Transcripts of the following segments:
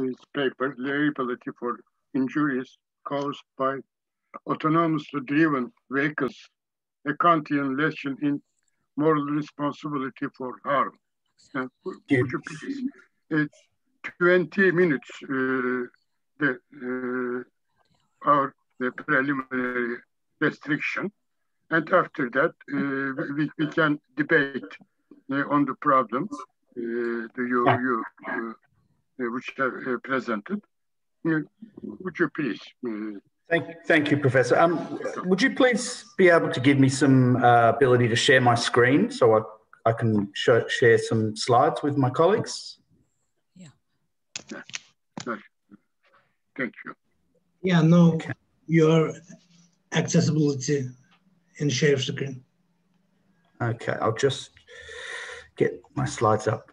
this paper, Liability for Injuries Caused by Autonomously Driven Vehicles, a Kantian lesson in moral responsibility for harm. Would you please, 20 minutes, the preliminary restriction, and after that we can debate on the problem which are presented. Would you please? Thank you, Professor. Would you please be able to give me some ability to share my screen so I can share some slides with my colleagues? Yeah. Thank you. Yeah, no, okay. Your accessibility in share screen. Okay, I'll just get my slides up.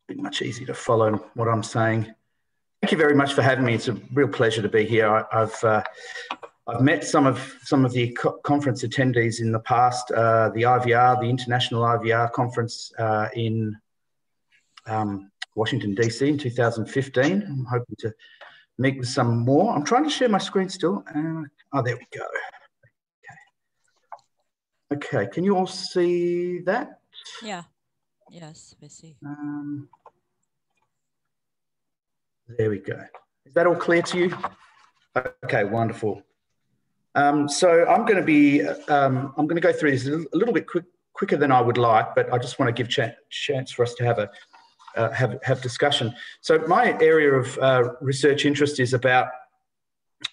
It'll be much easier to follow what I'm saying. Thank you very much for having me. It's a real pleasure to be here. I've met some of the conference attendees in the past. The IVR, the International IVR conference in Washington DC in 2015. I'm hoping to meet with some more. I'm trying to share my screen still. Oh, there we go. Okay, can you all see that? Yeah. Yes, we see. There we go. Is that all clear to you? Okay, wonderful. So I'm going to go through this a little bit quicker than I would like, but I just want to give chance for us to have discussion. So my area of research interest is about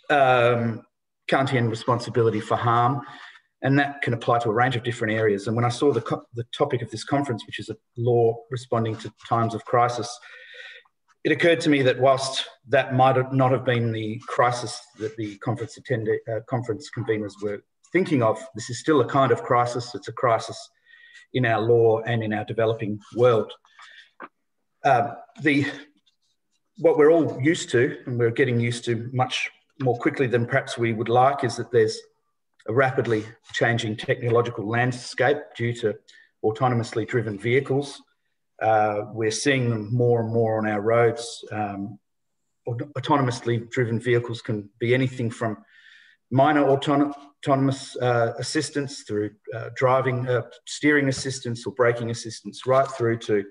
Kantian responsibility for harm, and that can apply to a range of different areas. And when I saw the topic of this conference, which is a law responding to times of crisis, it occurred to me that whilst that might not have been the crisis that the conference conveners were thinking of, this is still a kind of crisis. It's a crisis in our law and in our developing world. What we're all used to, and we're getting used to much more quickly than perhaps we would like, is that there's a rapidly changing technological landscape due to autonomously driven vehicles. We're seeing them more and more on our roads. Autonomously driven vehicles can be anything from minor autonomous assistance through driving, steering assistance or braking assistance, right through to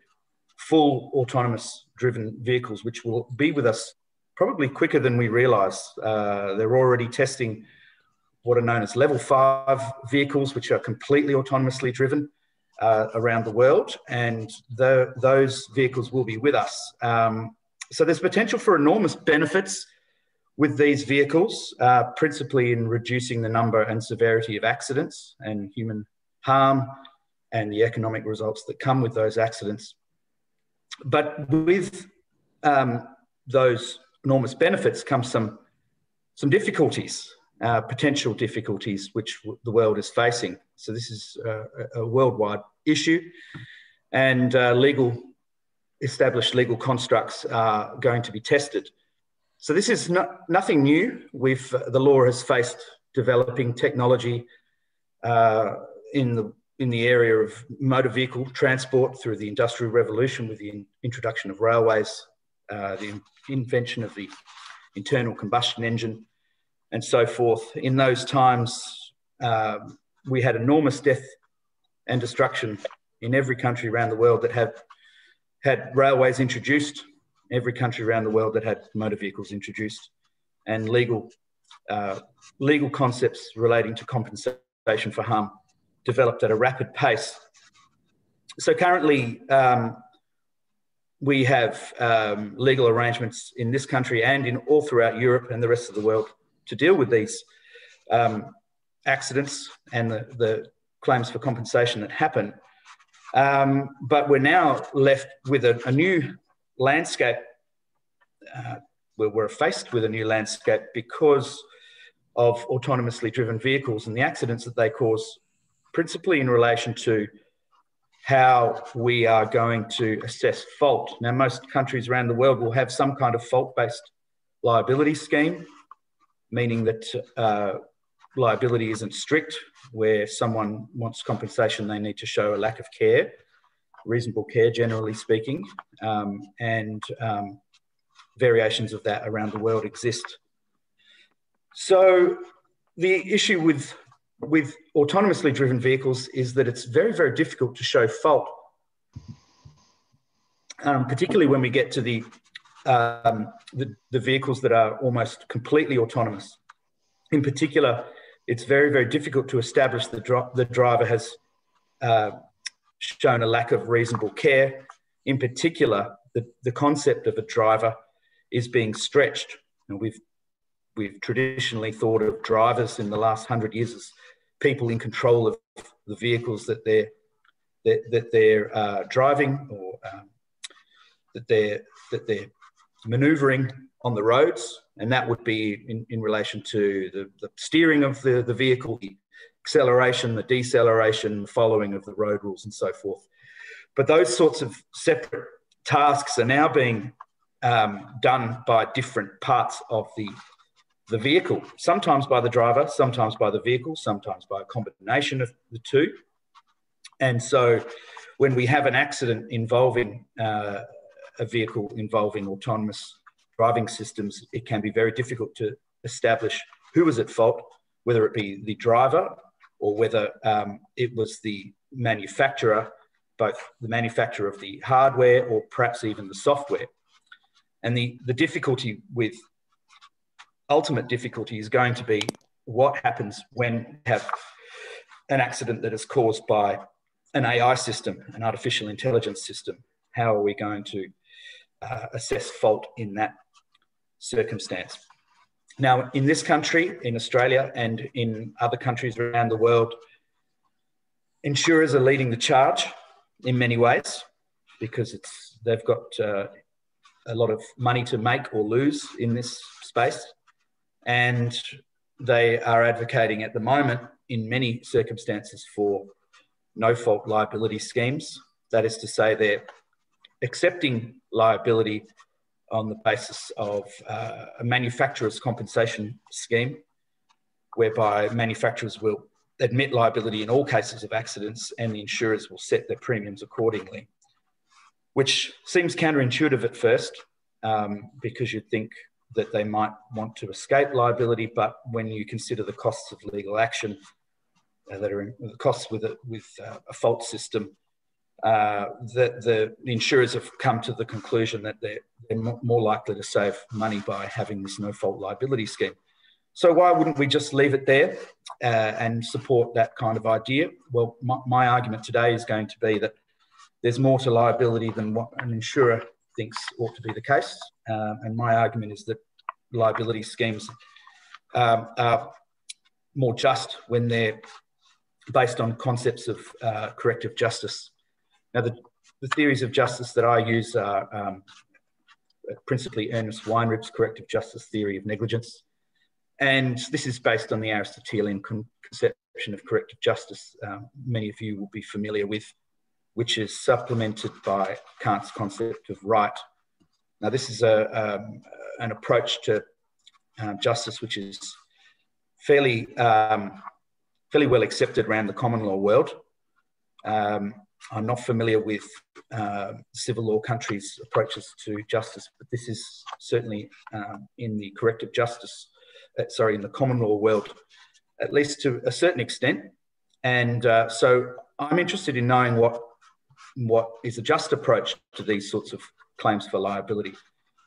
full autonomous driven vehicles, which will be with us probably quicker than we realise. They're already testing what are known as level 5 vehicles, which are completely autonomously driven around the world, and those vehicles will be with us. So there's potential for enormous benefits with these vehicles, principally in reducing the number and severity of accidents and human harm and the economic results that come with those accidents. But with those enormous benefits come some difficulties, potential difficulties which the world is facing. So this is a worldwide issue, and established legal constructs are going to be tested. So this is nothing new. The law has faced developing technology in the area of motor vehicle transport through the Industrial Revolution with the introduction of railways, the invention of the internal combustion engine, and so forth. In those times, we had enormous death and destruction in every country around the world that had railways introduced, every country around the world that had motor vehicles introduced, and legal concepts relating to compensation for harm developed at a rapid pace. So currently, we have legal arrangements in this country and all throughout Europe and the rest of the world to deal with these accidents and the claims for compensation that happen. But we're now left with a new landscape. We're faced with a new landscape because of autonomously driven vehicles and the accidents that they cause, principally in relation to how we are going to assess fault. Now, most countries around the world will have some kind of fault-based liability scheme, meaning that liability isn't strict. Where someone wants compensation, they need to show a lack of care, reasonable care, generally speaking. variations of that around the world exist. So the issue with autonomously driven vehicles is that it's very, very difficult to show fault, particularly when we get to the vehicles that are almost completely autonomous. In particular, it's very, very difficult to establish the driver has shown a lack of reasonable care. In particular, the concept of a driver is being stretched. And we've traditionally thought of drivers in the last 100 years as people in control of the vehicles that they're driving, or that they're manoeuvring on the roads, and that would be in relation to the steering of the vehicle, the acceleration, the deceleration, following of the road rules, and so forth. But those sorts of separate tasks are now being done by different parts of the vehicle, sometimes by the driver, sometimes by the vehicle, sometimes by a combination of the two. And so when we have an accident involving a vehicle involving autonomous driving systems, it can be very difficult to establish who was at fault, whether it be the driver or whether it was the manufacturer, both the manufacturer of the hardware or perhaps even the software. And the difficulty with ultimate difficulty is going to be what happens when you have an accident that is caused by an AI system, an artificial intelligence system. How are we going to assess fault in that circumstance? Now, in this country, in Australia, and in other countries around the world, insurers are leading the charge in many ways because they've got a lot of money to make or lose in this space. And they are advocating at the moment, in many circumstances, for no-fault liability schemes. That is to say, they're accepting liability on the basis of a manufacturer's compensation scheme, whereby manufacturers will admit liability in all cases of accidents and the insurers will set their premiums accordingly, which seems counterintuitive at first, because you'd think that they might want to escape liability, but when you consider the costs of legal action that are the costs with a fault system, the insurers have come to the conclusion that they're more likely to save money by having this no-fault liability scheme. So why wouldn't we just leave it there and support that kind of idea? Well, my argument today is going to be that there's more to liability than what an insurer thinks ought to be the case. And my argument is that liability schemes are more just when they're based on concepts of corrective justice. Now, the theories of justice that I use are principally Ernest Weinrib's corrective justice theory of negligence. And this is based on the Aristotelian conception of corrective justice, many of you will be familiar with, which is supplemented by Kant's concept of right. Now, this is an approach to justice which is fairly well accepted around the common law world. I'm not familiar with civil law countries' approaches to justice, but this is certainly in the corrective justice, in the common law world, at least to a certain extent. And so I'm interested in knowing what is a just approach to these sorts of claims for liability.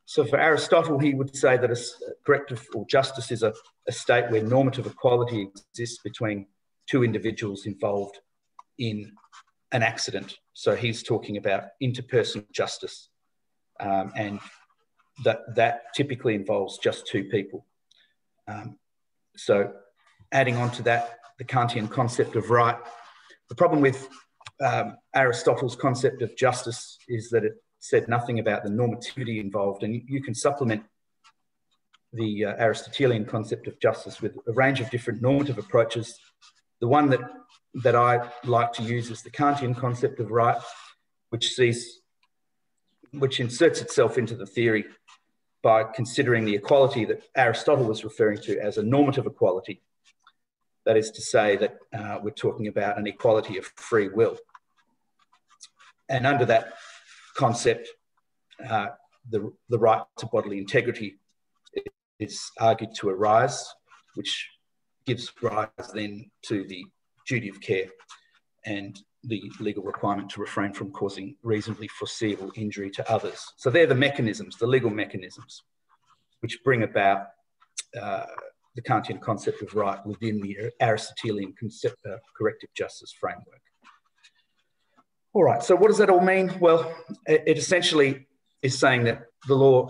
So for Aristotle, he would say that a corrective or justice is a state where normative equality exists between two individuals involved in an accident. So he's talking about interpersonal justice, and that typically involves just two people. So adding on to that, the Kantian concept of right. The problem with Aristotle's concept of justice is that it said nothing about the normativity involved, and you can supplement the Aristotelian concept of justice with a range of different normative approaches. The one that I like to use is the Kantian concept of right, which inserts itself into the theory by considering the equality that Aristotle was referring to as a normative equality. That is to say that we're talking about an equality of free will. And under that concept, the right to bodily integrity is argued to arise, which gives rise then to the duty of care and the legal requirement to refrain from causing reasonably foreseeable injury to others. So they're the mechanisms, the legal mechanisms, which bring about the Kantian concept of right within the Aristotelian corrective justice framework. All right, so what does that all mean? Well, it essentially is saying that the law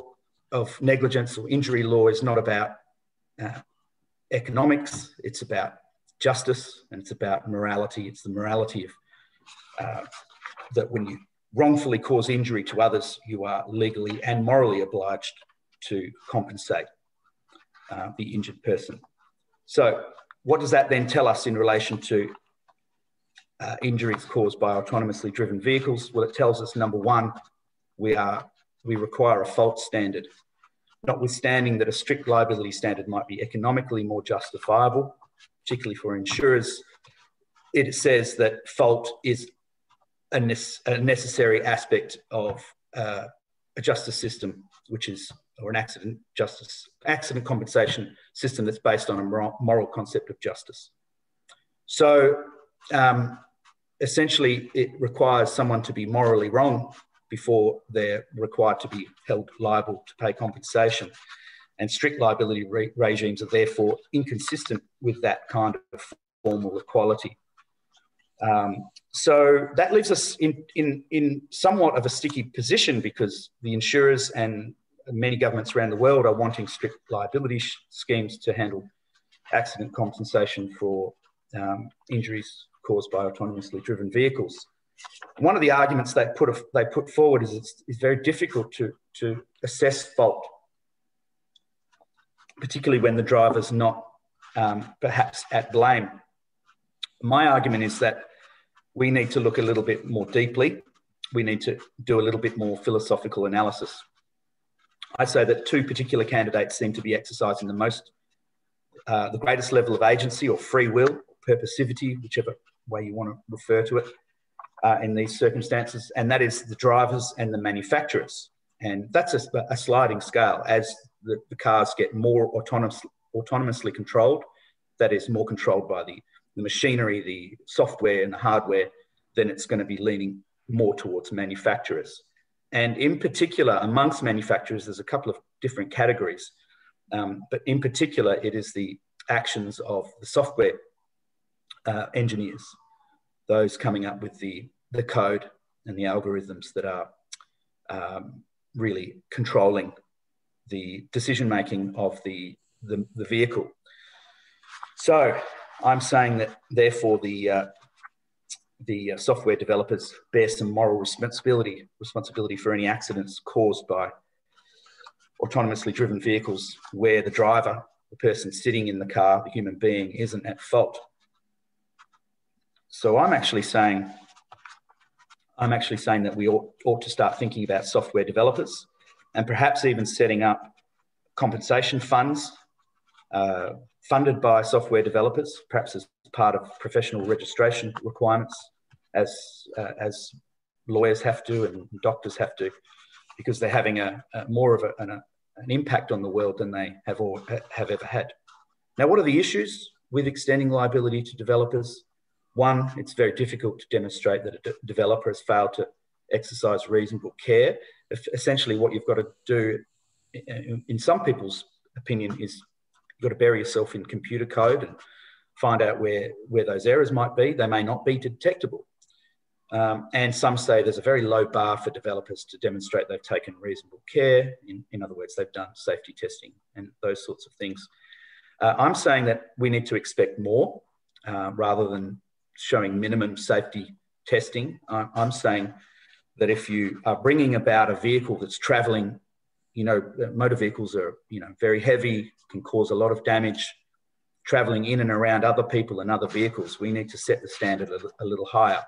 of negligence or injury law is not about economics, it's about justice, and it's about morality. It's the morality of that when you wrongfully cause injury to others, you are legally and morally obliged to compensate the injured person. So what does that then tell us in relation to injuries caused by autonomously driven vehicles? Well, it tells us, number one, we require a fault standard, notwithstanding that a strict liability standard might be economically more justifiable, particularly for insurers. It says that fault is a necessary aspect of a justice system, which is, or an accident compensation system that's based on a moral concept of justice. So essentially, it requires someone to be morally wrong before they're required to be held liable to pay compensation. And strict liability regimes are therefore inconsistent with that kind of formal equality. So that leaves us in somewhat of a sticky position, because the insurers and many governments around the world are wanting strict liability schemes to handle accident compensation for injuries caused by autonomously driven vehicles. One of the arguments they put forward is it's very difficult to assess fault, particularly when the driver's not perhaps at blame. My argument is that we need to look a little bit more deeply. We need to do a little bit more philosophical analysis. I say that two particular candidates seem to be exercising the greatest level of agency or free will, or purposivity, whichever way you want to refer to it, in these circumstances, and that is the drivers and the manufacturers. And that's a sliding scale. As the cars get more autonomously controlled, that is more controlled by the machinery, the software and the hardware, then it's going to be leaning more towards manufacturers. And in particular, amongst manufacturers, there's a couple of different categories. But in particular, it is the actions of the software engineers, those coming up with the code and the algorithms that are really controlling the decision-making of the vehicle. So I'm saying that, therefore, the software developers bear some moral responsibility for any accidents caused by autonomously driven vehicles where the driver, the person sitting in the car, the human being, isn't at fault. So I'm actually saying that we ought to start thinking about software developers, and perhaps even setting up compensation funds funded by software developers, perhaps as part of professional registration requirements, as lawyers have to and doctors have to, because they're having more of an impact on the world than they have ever had. Now, what are the issues with extending liability to developers? One, it's very difficult to demonstrate that a developer has failed to exercise reasonable care. Essentially, what you've got to do, in some people's opinion, is you've got to bury yourself in computer code and find out where those errors might be. They may not be detectable. And some say there's a very low bar for developers to demonstrate they've taken reasonable care. In other words, they've done safety testing and those sorts of things. I'm saying that we need to expect more rather than showing minimum safety testing. I'm saying that if you are bringing about a vehicle that's traveling, motor vehicles are, very heavy, can cause a lot of damage, traveling in and around other people and other vehicles, we need to set the standard a little higher.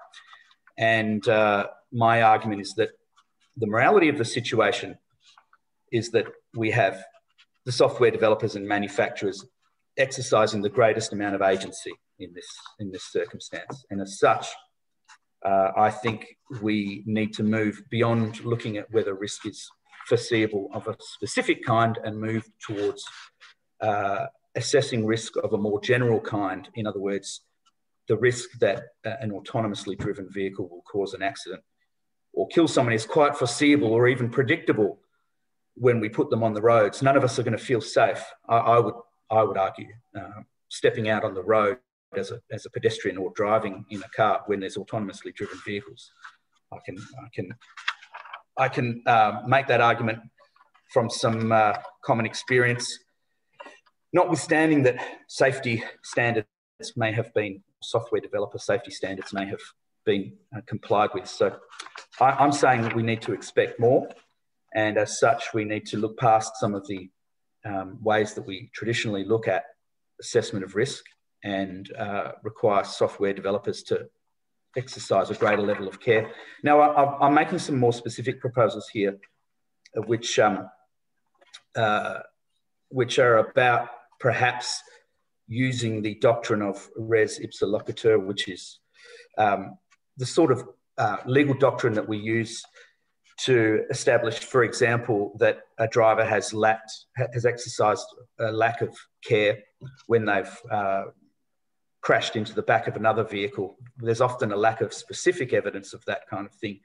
And my argument is that the morality of the situation is that we have the software developers and manufacturers exercising the greatest amount of agency in this circumstance. And as such, I think we need to move beyond looking at whether risk is foreseeable of a specific kind and move towards assessing risk of a more general kind. In other words, the risk that an autonomously driven vehicle will cause an accident or kill someone is quite foreseeable or even predictable when we put them on the roads. None of us are going to feel safe, I would argue, stepping out on the road as a pedestrian or driving in a car when there's autonomously driven vehicles. I can make that argument from some common experience, notwithstanding that safety standards may have been, software developer safety standards may have been complied with. So I'm saying that we need to expect more, and as such, we need to look past some of the ways that we traditionally look at assessment of risk and require software developers to exercise a greater level of care. Now, I'm making some more specific proposals here, which are about perhaps using the doctrine of res ipsa loquitur, which is the sort of legal doctrine that we use to establish, for example, that a driver has exercised a lack of care when they've crashed into the back of another vehicle. There's often a lack of specific evidence of that kind of thing.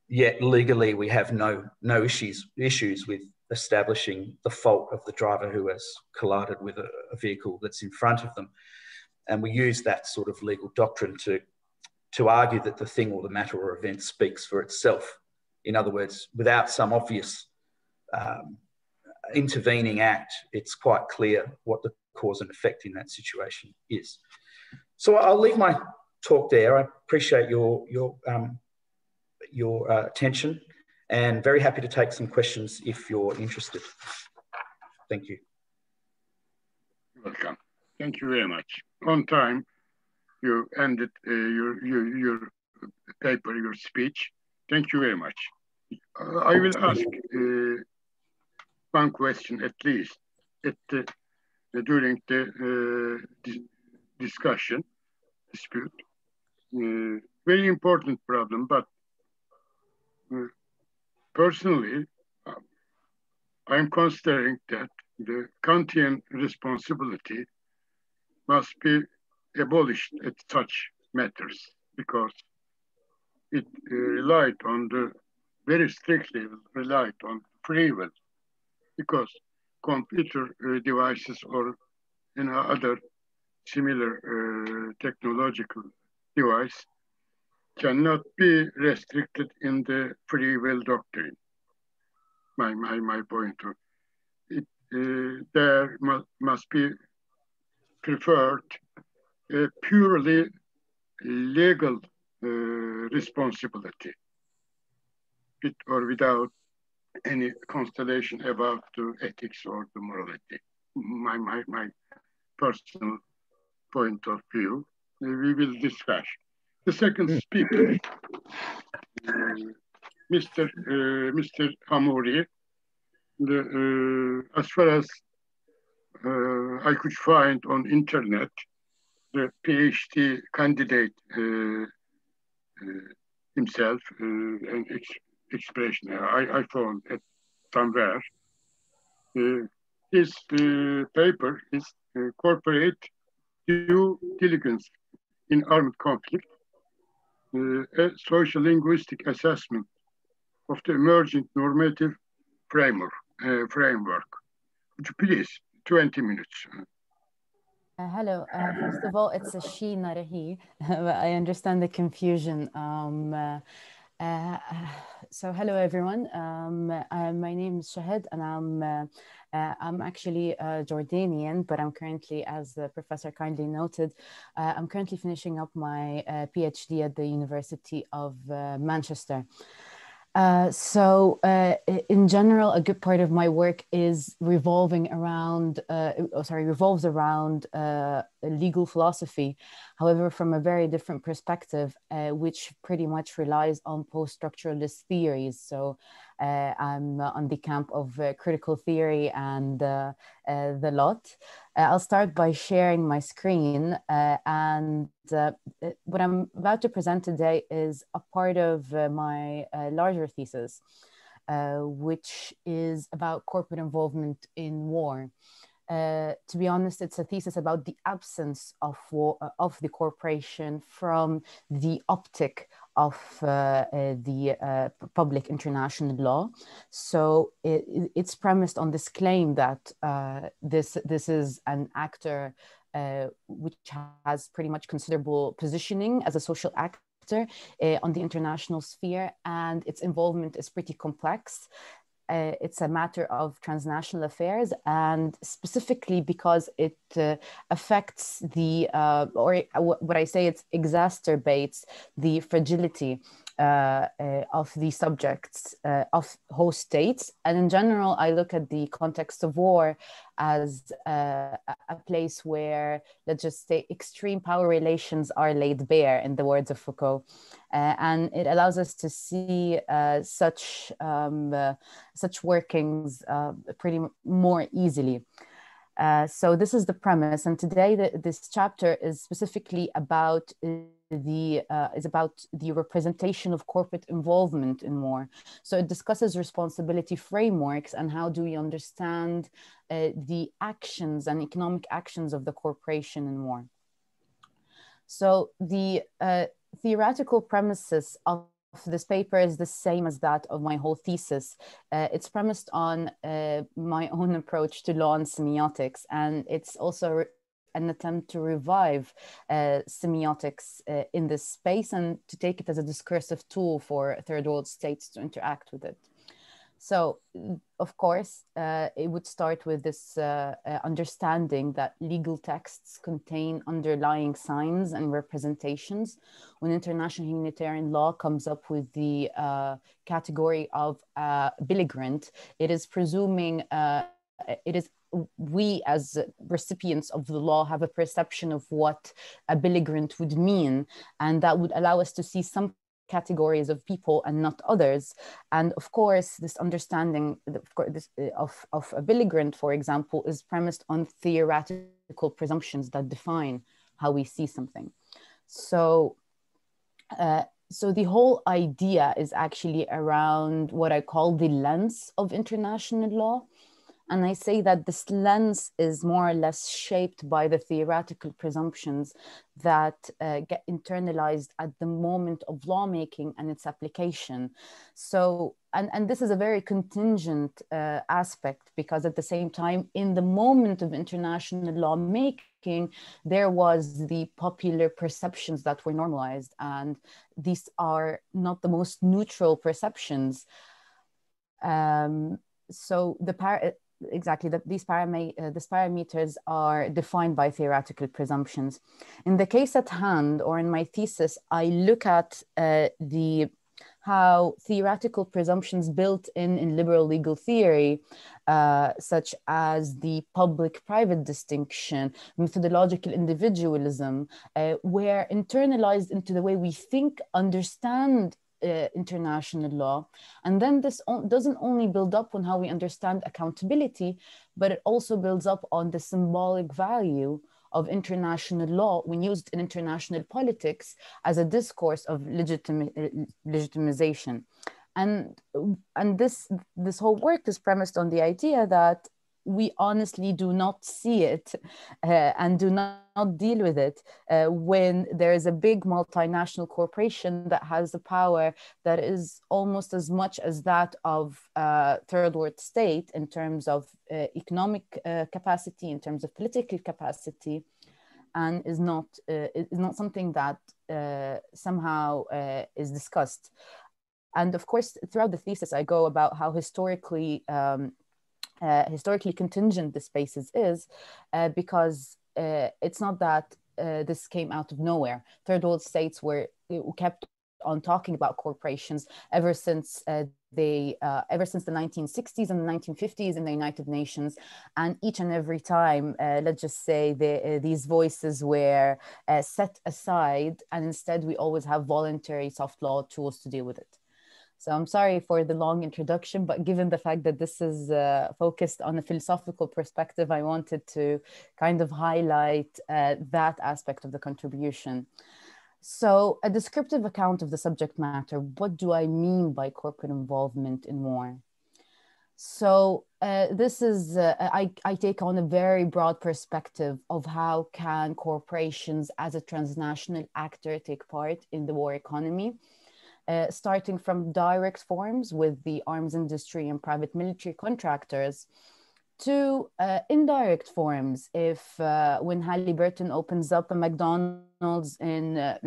Yet legally, we have no issues with establishing the fault of the driver who has collided with a vehicle that's in front of them. And we use that sort of legal doctrine to argue that the thing or the matter or event speaks for itself. In other words, without some obvious intervening act, it's quite clear what the cause and effect in that situation is. So I'll leave my talk there. I appreciate your attention, and very happy to take some questions if you're interested. Thank you. Welcome. Thank you very much. On time, you ended your paper, your speech. Thank you very much. I will ask one question at least during the dispute. Very important problem, but personally, I'm considering that the Kantian responsibility must be abolished at such matters, because it very strictly relied on free will, because computer devices or other similar technological device cannot be restricted in the free will doctrine. My point of there must be preferred a purely legal responsibility, with or without any constellation about the ethics or the morality. My personal point of view, we will discuss. The second speaker, Mr. Hammouri, as far as I could find on internet, the PhD candidate himself, an expression I found it somewhere. His paper is corporate due diligence in armed conflict, a socio-linguistic assessment of the emerging normative framework. Would you please, 20 minutes. Hello. First of all, it's a she, not a he. I understand the confusion. So hello, everyone. My name is Shahd, and I'm actually Jordanian, but I'm currently, as the professor kindly noted, I'm currently finishing up my PhD at the University of Manchester. In general, a good part of my work is revolves around legal philosophy, however, from a very different perspective, which pretty much relies on post-structuralist theories. So I'm on the camp of critical theory and the lot. I'll start by sharing my screen, and what I'm about to present today is a part of my larger thesis. which is about corporate involvement in war. To be honest, it's a thesis about the absence of war, of the corporation from the optic of the public international law. So it's premised on this claim that this is an actor which has pretty much considerable positioning as a social actor on the international sphere, and its involvement is pretty complex. It's a matter of transnational affairs, and specifically because it affects the, or what I say, it exacerbates the fragility of the subjects of host states. And in general, I look at the context of war as a place where, let's just say, extreme power relations are laid bare, in the words of Foucault. And it allows us to see such workings pretty more easily. So this is the premise, and today this chapter is specifically about the representation of corporate involvement in war. So it discusses responsibility frameworks and how do we understand the actions and economic actions of the corporation in war. So the theoretical premises of this paper is the same as that of my whole thesis. It's premised on my own approach to law and semiotics, and it's also an attempt to revive semiotics in this space and to take it as a discursive tool for third world states to interact with it. So, of course, it would start with this understanding that legal texts contain underlying signs and representations. When international humanitarian law comes up with the category of belligerent, it is presuming, we as recipients of the law have a perception of what a belligerent would mean, and that would allow us to see some categories of people and not others. And of course, this understanding of a belligerent, for example, is premised on theoretical presumptions that define how we see something. So, so the whole idea is actually around what I call the lens of international law. And I say that this lens is more or less shaped by the theoretical presumptions that get internalized at the moment of lawmaking and its application. So, and this is a very contingent aspect, because at the same time, in the moment of international lawmaking, there was the popular perceptions that were normalized. And these are not the most neutral perceptions. So these parameters are defined by theoretical presumptions. In the case at hand, or in my thesis, I look at how theoretical presumptions built in liberal legal theory, such as the public-private distinction, methodological individualism, were internalized into the way we think, understand international law. And then this doesn't only build up on how we understand accountability, but it also builds up on the symbolic value of international law when used in international politics as a discourse of legitimization. And this whole work is premised on the idea that we honestly do not see it and do not deal with it when there is a big multinational corporation that has the power that is almost as much as that of third world state in terms of economic capacity, in terms of political capacity, and is not something that somehow is discussed. And of course, throughout the thesis, I go about how historically contingent the spaces is, because it's not that this came out of nowhere. Third world states kept on talking about corporations ever since the 1960s and the 1950s in the United Nations, and each and every time, let's just say, these voices were set aside, and instead we always have voluntary soft law tools to deal with it. So I'm sorry for the long introduction, but given the fact that this is focused on a philosophical perspective, I wanted to kind of highlight that aspect of the contribution. So a descriptive account of the subject matter. What do I mean by corporate involvement in war? So this is, I take on a very broad perspective of how can corporations as a transnational actor take part in the war economy, starting from direct forms with the arms industry and private military contractors, to indirect forms. If when Halliburton opens up a McDonald's in a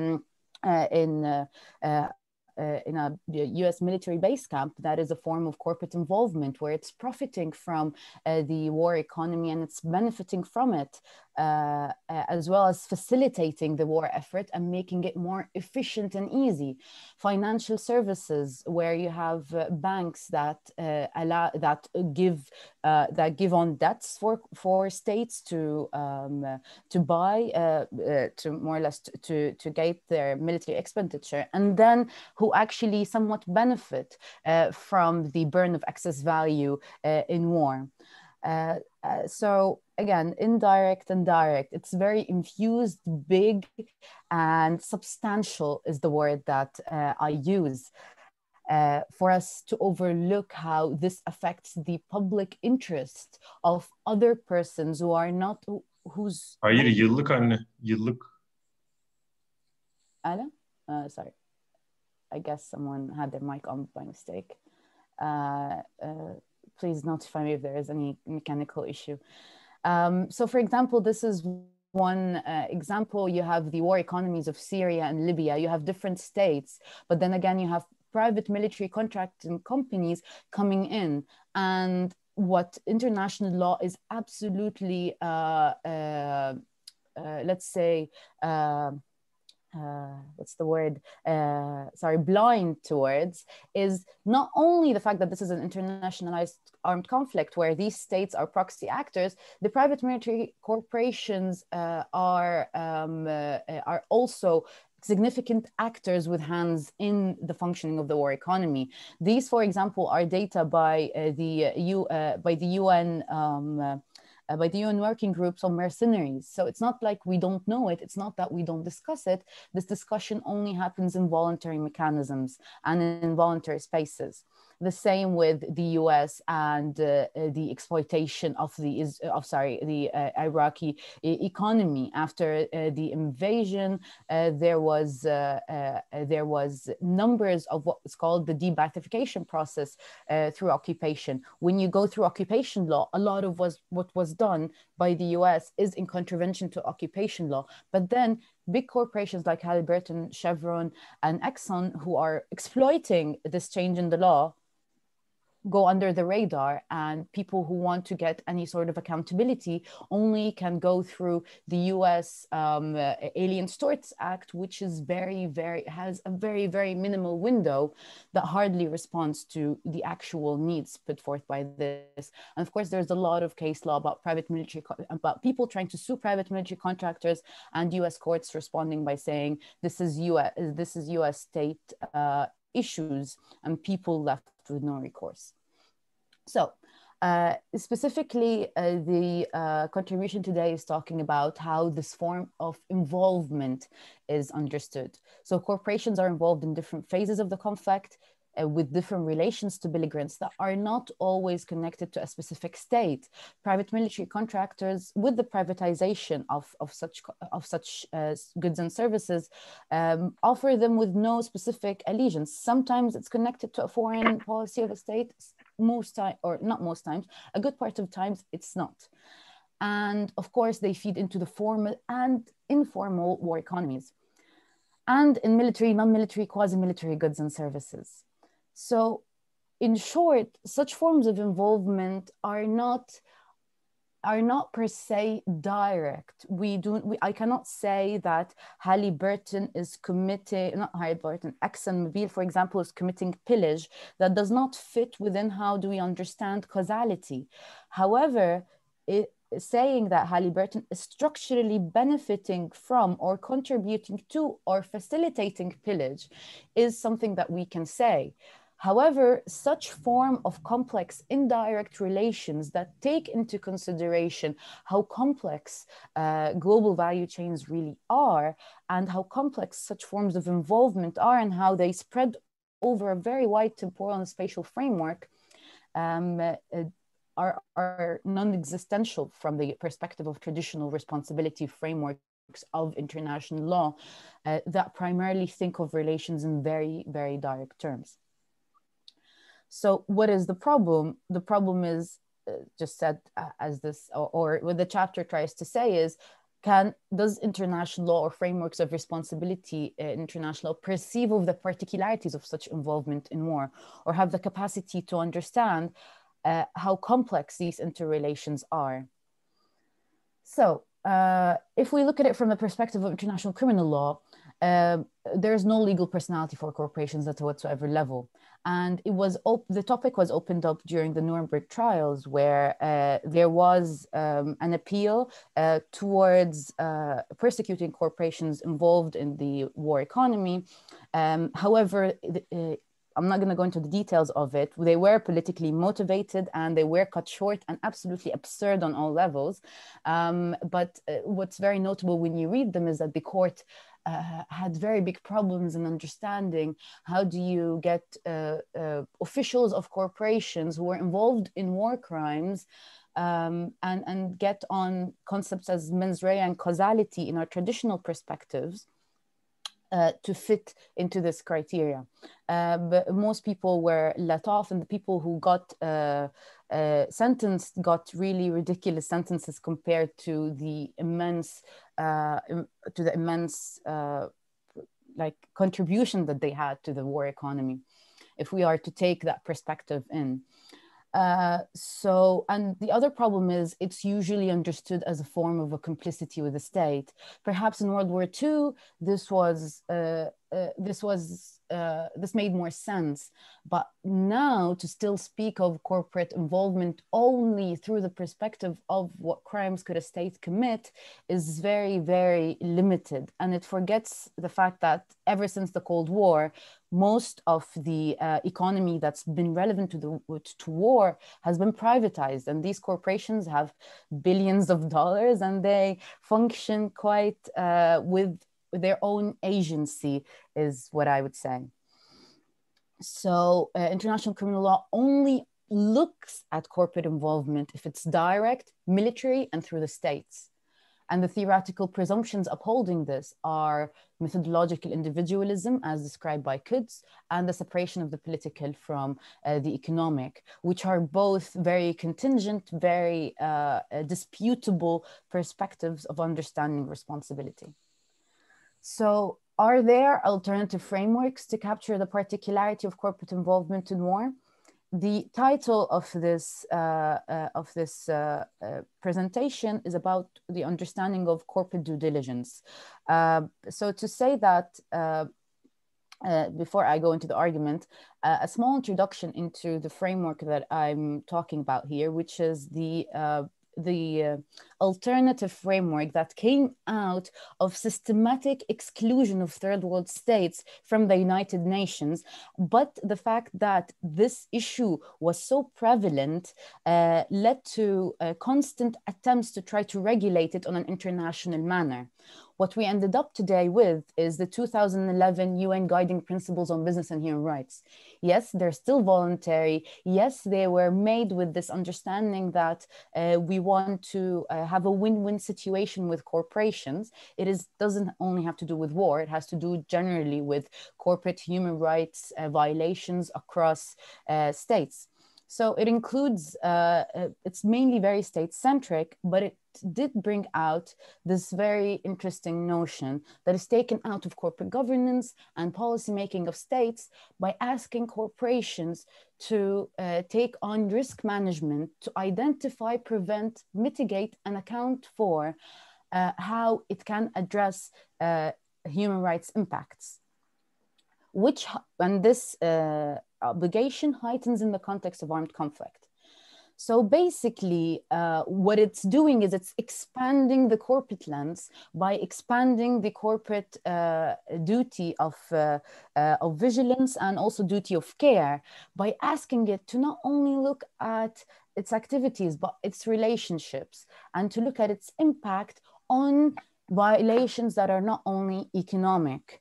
US military base camp, that is a form of corporate involvement where it's profiting from the war economy and it's benefiting from it, as well as facilitating the war effort and making it more efficient and easy. Financial services, where you have banks that give on debts for states to buy, to more or less to gate their military expenditure, and then who actually somewhat benefit from the burn of excess value in war. So again, indirect and direct, it's very infused, big, and substantial is the word that I use for us to overlook how this affects the public interest of other persons who are not, who's... Hayır, yıllık anne, yıllık. Alan? Sorry. I guess someone had their mic on by mistake. Please notify me if there is any mechanical issue. So for example, this is one example. You have the war economies of Syria and Libya. You have different states, but then again, you have private military contracting companies coming in. And what international law is absolutely, let's say, what's the word? Blind towards, is not only the fact that this is an internationalized armed conflict where these states are proxy actors, the private military corporations are also significant actors with hands in the functioning of the war economy. These, for example, are data by the UN. By the UN working groups on mercenaries. So it's not like we don't know it. It's not that we don't discuss it. This discussion only happens in voluntary mechanisms and in voluntary spaces. The same with the US and the exploitation of the Iraqi economy. After the invasion, there was numbers of what is called the de-Baathification process through occupation. When you go through occupation law, a lot of what was done by the US is in contravention to occupation law. But then big corporations like Halliburton, Chevron, and Exxon, who are exploiting this change in the law, go under the radar, and people who want to get any sort of accountability only can go through the US Alien Torts Act, which is has a very minimal window that hardly responds to the actual needs put forth by this. And of course, there's a lot of case law about about people trying to sue private military contractors, and US courts responding by saying this is US state issues, and people left with no recourse. So specifically, the contribution today is talking about how this form of involvement is understood. So corporations are involved in different phases of the conflict with different relations to belligerents that are not always connected to a specific state. Private military contractors, with the privatization of such goods and services, offer them with no specific allegiance. Sometimes it's connected to a foreign policy of a state. Most time, or not most times, a good part of times it's not. And of course, they feed into the formal and informal war economies, and in military, non-military, quasi-military goods and services. So in short, such forms of involvement are not per se direct. I cannot say that Halliburton is committing, not Halliburton, ExxonMobil, for example, is committing pillage. That does not fit within how do we understand causality. However, saying that Halliburton is structurally benefiting from or contributing to or facilitating pillage is something that we can say. However, such form of complex indirect relations that take into consideration how complex global value chains really are, and how complex such forms of involvement are, and how they spread over a very wide temporal and spatial framework, are non-existential from the perspective of traditional responsibility frameworks of international law that primarily think of relations in very, very direct terms. So what is the problem? The problem is just said as this, or what the chapter tries to say is, does international law or frameworks of responsibility international perceive of the particularities of such involvement in war, or have the capacity to understand how complex these interrelations are? So if we look at it from the perspective of international criminal law, there's no legal personality for corporations at whatsoever level. And it was the topic was opened up during the Nuremberg trials, where there was an appeal towards persecuting corporations involved in the war economy. However, I'm not going to go into the details of it. They were politically motivated, and they were cut short and absolutely absurd on all levels. But what's very notable when you read them is that the court had very big problems in understanding how do you get officials of corporations who were involved in war crimes and get on concepts as mens rea and causality in our traditional perspectives to fit into this criteria. But most people were let off, and the people who got sentenced got really ridiculous sentences compared to the immense like contribution that they had to the war economy, if we are to take that perspective in. And the other problem is it's usually understood as a form of a complicity with the state. Perhaps in World War II, this made more sense, but now to still speak of corporate involvement only through the perspective of what crimes could a state commit is very, very limited. And it forgets the fact that ever since the Cold War, most of the economy that's been relevant to war has been privatized, and these corporations have billions of dollars, and they function quite with their own agency, is what I would say. So international criminal law only looks at corporate involvement if it's direct, military, and through the states. And the theoretical presumptions upholding this are methodological individualism, as described by Kudz, and the separation of the political from the economic, which are both very contingent, very disputable perspectives of understanding responsibility. So are there alternative frameworks to capture the particularity of corporate involvement in war? The title of this presentation is about the understanding of corporate due diligence. So to say that, before I go into the argument, a small introduction into the framework that I'm talking about here, which is the alternative framework that came out of systematic exclusion of third world states from the United Nations. But the fact that this issue was so prevalent led to constant attempts to try to regulate it on an international manner. What we ended up today with is the 2011 UN Guiding Principles on Business and Human Rights. Yes, they're still voluntary. Yes, they were made with this understanding that we want to have a win-win situation with corporations. It doesn't only have to do with war. It has to do generally with corporate human rights violations across states. So it includes, it's mainly very state-centric, but it did bring out this very interesting notion that is taken out of corporate governance and policymaking of states by asking corporations to take on risk management to identify, prevent, mitigate, and account for how it can address human rights impacts, and this obligation heightens in the context of armed conflict. So basically, what it's doing is it's expanding the corporate lens by expanding the corporate duty of vigilance and also duty of care, by asking it to not only look at its activities, but its relationships, and to look at its impact on violations that are not only economic.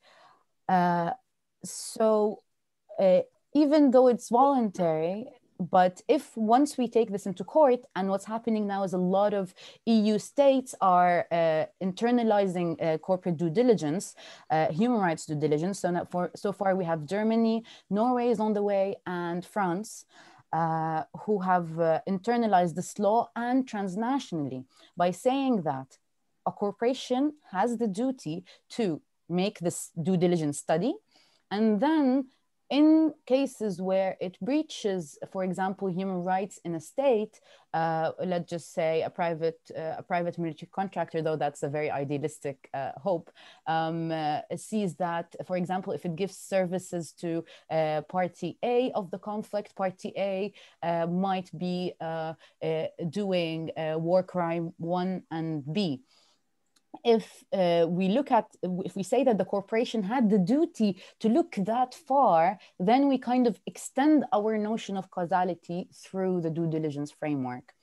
Even though it's voluntary, but if once we take this into court, and what's happening now is a lot of EU states are internalizing corporate due diligence, human rights due diligence. So far we have Germany, Norway is on the way, and France, who have internalized this law, and transnationally, by saying that a corporation has the duty to make this due diligence study, and then in cases where it breaches, for example, human rights in a state, let's just say a private military contractor, though that's a very idealistic hope, sees that, for example, if it gives services to party A of the conflict, party A might be doing war crime 1 and B. If we say that the corporation had the duty to look that far, then we kind of extend our notion of causality through the due diligence framework.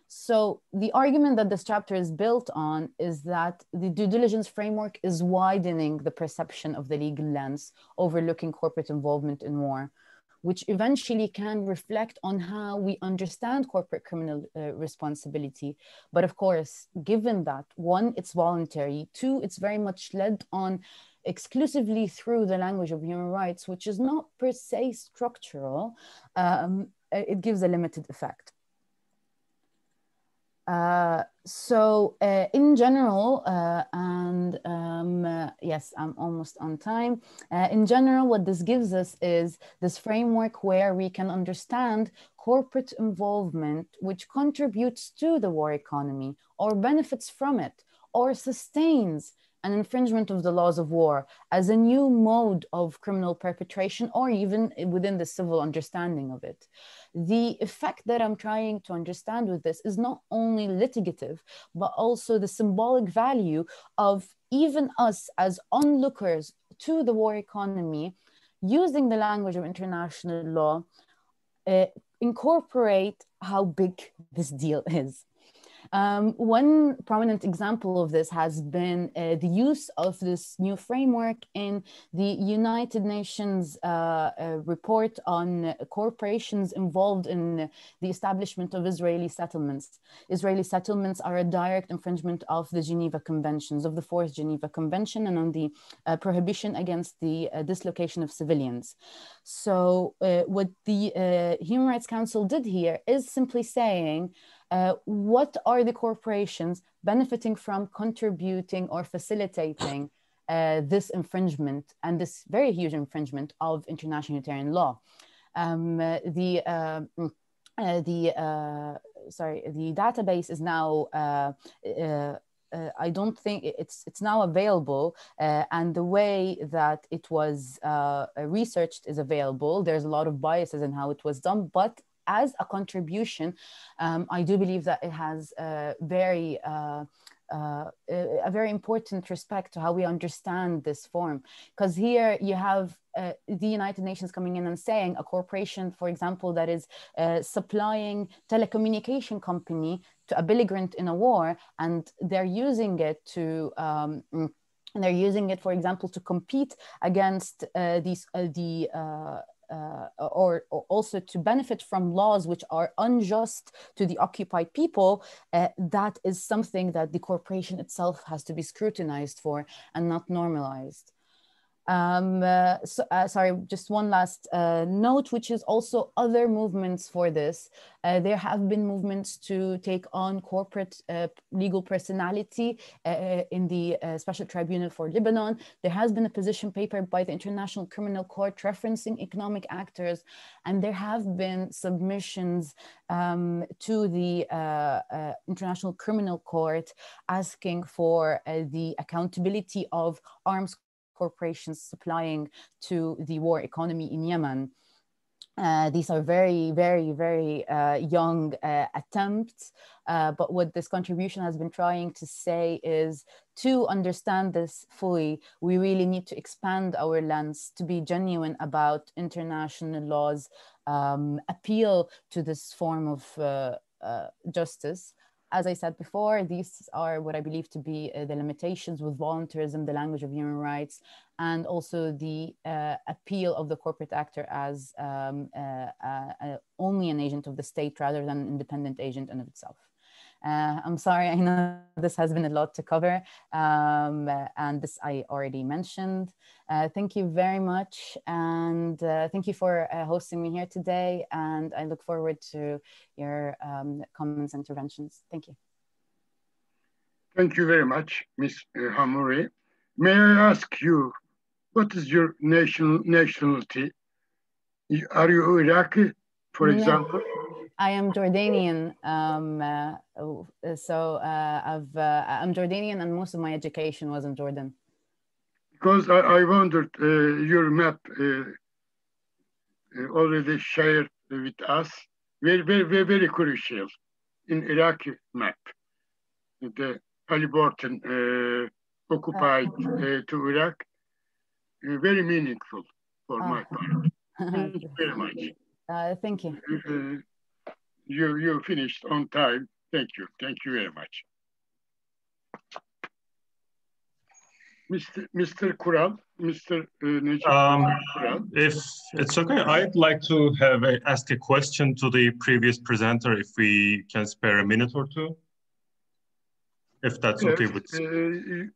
So the argument that this chapter is built on is that the due diligence framework is widening the perception of the legal lens, overlooking corporate involvement in war, which eventually can reflect on how we understand corporate criminal responsibility. But of course, given that, 1, it's voluntary, 2, it's very much led on exclusively through the language of human rights, which is not per se structural, it gives a limited effect. In general, yes, I'm almost on time. In general, what this gives us is this framework where we can understand corporate involvement, which contributes to the war economy, or benefits from it, or sustains an infringement of the laws of war as a new mode of criminal perpetration, or even within the civil understanding of it. The effect that I'm trying to understand with this is not only litigative, but also the symbolic value of even us as onlookers to the war economy, using the language of international law, incorporate how big this deal is. One prominent example of this has been the use of this new framework in the United Nations report on corporations involved in the establishment of Israeli settlements. Israeli settlements are a direct infringement of the Geneva Conventions, of the Fourth Geneva Convention, and on the prohibition against the dislocation of civilians. So what the Human Rights Council did here is simply saying, what are the corporations benefiting from contributing or facilitating this infringement, and this very huge infringement of international humanitarian law? The database is now I don't think it's now available, and the way that it was researched is available. There's a lot of biases in how it was done, but as a contribution, I do believe that it has a very important respect to how we understand this form. Because here you have the United Nations coming in and saying a corporation, for example, that is supplying telecommunication company to a belligerent in a war, and they're using it to for example, to compete against or also to benefit from laws which are unjust to the occupied people, that is something that the corporation itself has to be scrutinized for and not normalized. Sorry, just one last note, which is also other movements for this. There have been movements to take on corporate legal personality in the Special Tribunal for Lebanon. There has been a position paper by the International Criminal Court referencing economic actors, and there have been submissions to the International Criminal Court asking for the accountability of arms corporations supplying to the war economy in Yemen. These are very, very, very young attempts, but what this contribution has been trying to say is, to understand this fully, we really need to expand our lens to be genuine about international laws, appeal to this form of justice. As I said before, these are what I believe to be the limitations with voluntarism, the language of human rights, and also the appeal of the corporate actor as only an agent of the state rather than an independent agent in of itself. I'm sorry, I know this has been a lot to cover, and this I already mentioned. Thank you very much, and thank you for hosting me here today, and I look forward to your comments and interventions. Thank you. Thank you very much, Ms. Hammouri. May I ask you, what is your nationality? Are you Iraqi, for example? I am Jordanian, so I'm Jordanian, and most of my education was in Jordan. Because I wondered, your map already shared with us, very crucial in Iraqi map. The Halliburton occupied to Iraq, very meaningful for my part. Thank you very much. Thank you. You finished on time. Thank you very much. Mr. Kural, Mr. Kural. If it's okay, I'd like to ask a question to the previous presenter, if we can spare a minute or two, if that's okay with you.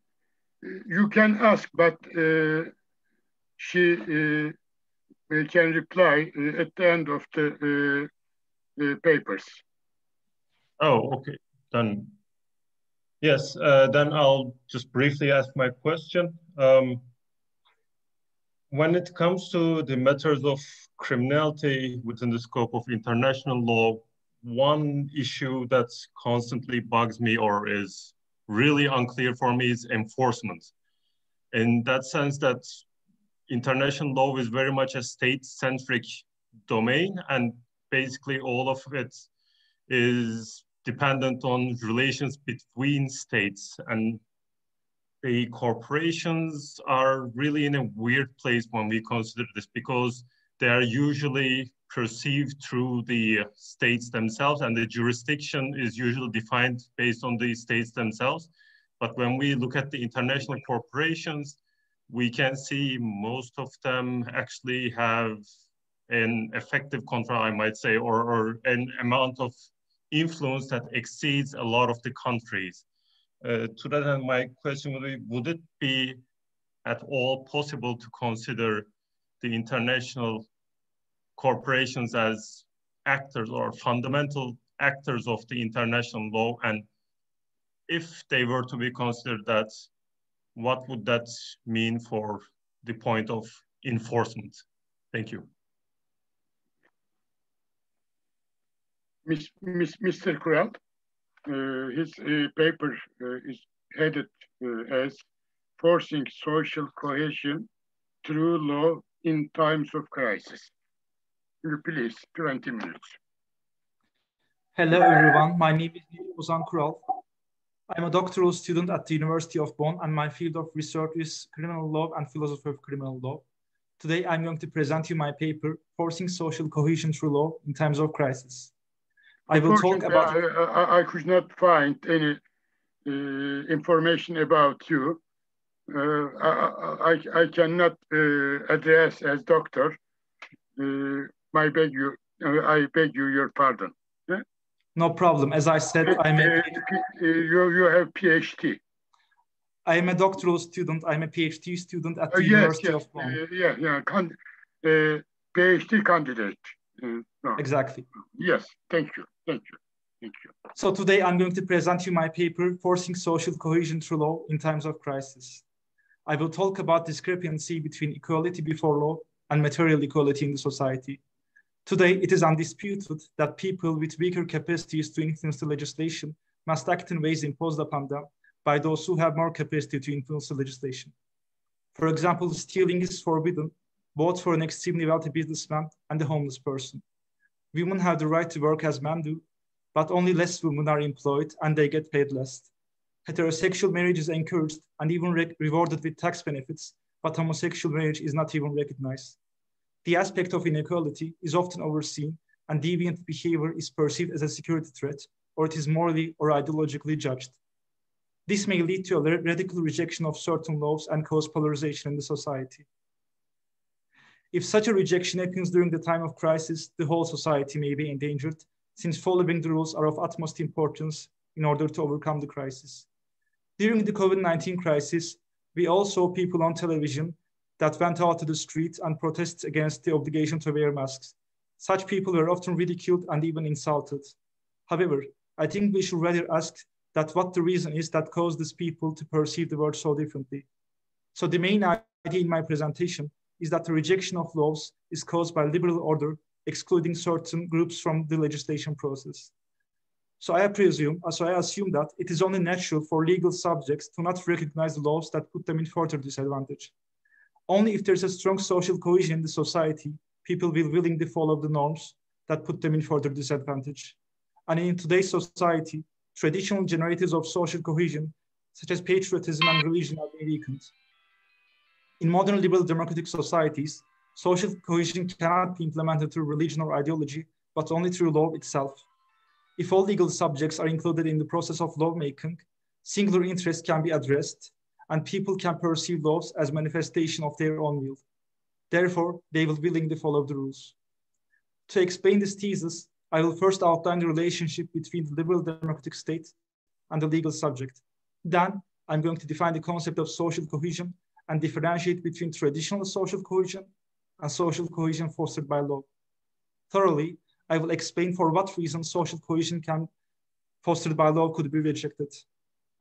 You can ask, but she can reply at the end of the papers. Oh, okay. Then, yes, then I'll just briefly ask my question. When it comes to the matters of criminality within the scope of international law, one issue that constantly bugs me or is really unclear for me is enforcement. In that sense that international law is very much a state-centric domain, and basically all of it is dependent on relations between states, and the corporations are really in a weird place when we consider this, because they are usually perceived through the states themselves, and the jurisdiction is usually defined based on the states themselves. But when we look at the international corporations, we can see most of them actually have an effective control, I might say, or an amount of influence that exceeds a lot of the countries. To that end, my question would be, would it be at all possible to consider the international corporations as actors or fundamental actors of the international law? And if they were to be considered that, what would that mean for the point of enforcement? Thank you. Mr. Kural, his paper is headed as Forcing Social Cohesion Through Law in Times of Crisis. Please, 20 minutes. Hello, everyone. My name is Ozan Kural. I'm a doctoral student at the University of Bonn, and my field of research is criminal law and philosophy of criminal law. Today, I'm going to present you my paper, Forcing Social Cohesion Through Law in Times of Crisis. I will talk about... I could not find any information about you. I cannot address as doctor. I beg you your pardon. Yeah? No problem. As I said, I'm a... You have PhD. I am a doctoral student. I'm a PhD student at the University of Bonn. PhD candidate. No. Exactly. Yes, thank you. So today I'm going to present you my paper, Forcing Social Cohesion Through Law in Times of Crisis. I will talk about discrepancy between equality before law and material equality in the society. Today, it is undisputed that people with weaker capacities to influence the legislation must act in ways imposed upon them by those who have more capacity to influence the legislation. For example, stealing is forbidden, both for an extremely wealthy businessman and a homeless person. Women have the right to work as men do, but only less women are employed and they get paid less. Heterosexual marriage is encouraged and even rewarded with tax benefits, but homosexual marriage is not even recognized. The aspect of inequality is often overseen and deviant behavior is perceived as a security threat, or it is morally or ideologically judged. This may lead to a radical rejection of certain laws and cause polarization in the society. If such a rejection happens during the time of crisis, the whole society may be endangered, since following the rules are of utmost importance in order to overcome the crisis. During the COVID-19 crisis, we all saw people on television that went out to the street and protested against the obligation to wear masks. Such people were often ridiculed and even insulted. However, I think we should rather ask that what the reason is that caused these people to perceive the world so differently. So the main idea in my presentation is that the rejection of laws is caused by liberal order, excluding certain groups from the legislation process. So I assume that it is only natural for legal subjects to not recognize the laws that put them in further disadvantage. Only if there's a strong social cohesion in the society, people will willingly follow the norms that put them in further disadvantage. And in today's society, traditional generators of social cohesion, such as patriotism and religion, are being weakened. In modern liberal democratic societies, social cohesion cannot be implemented through religion or ideology, but only through law itself. If all legal subjects are included in the process of lawmaking, singular interests can be addressed, and people can perceive laws as manifestation of their own will. Therefore, they will willingly follow the rules. To explain this thesis, I will first outline the relationship between the liberal democratic state and the legal subject. Then, I'm going to define the concept of social cohesion and differentiate between traditional social cohesion and social cohesion fostered by law. Thoroughly, I will explain for what reason social cohesion fostered by law could be rejected.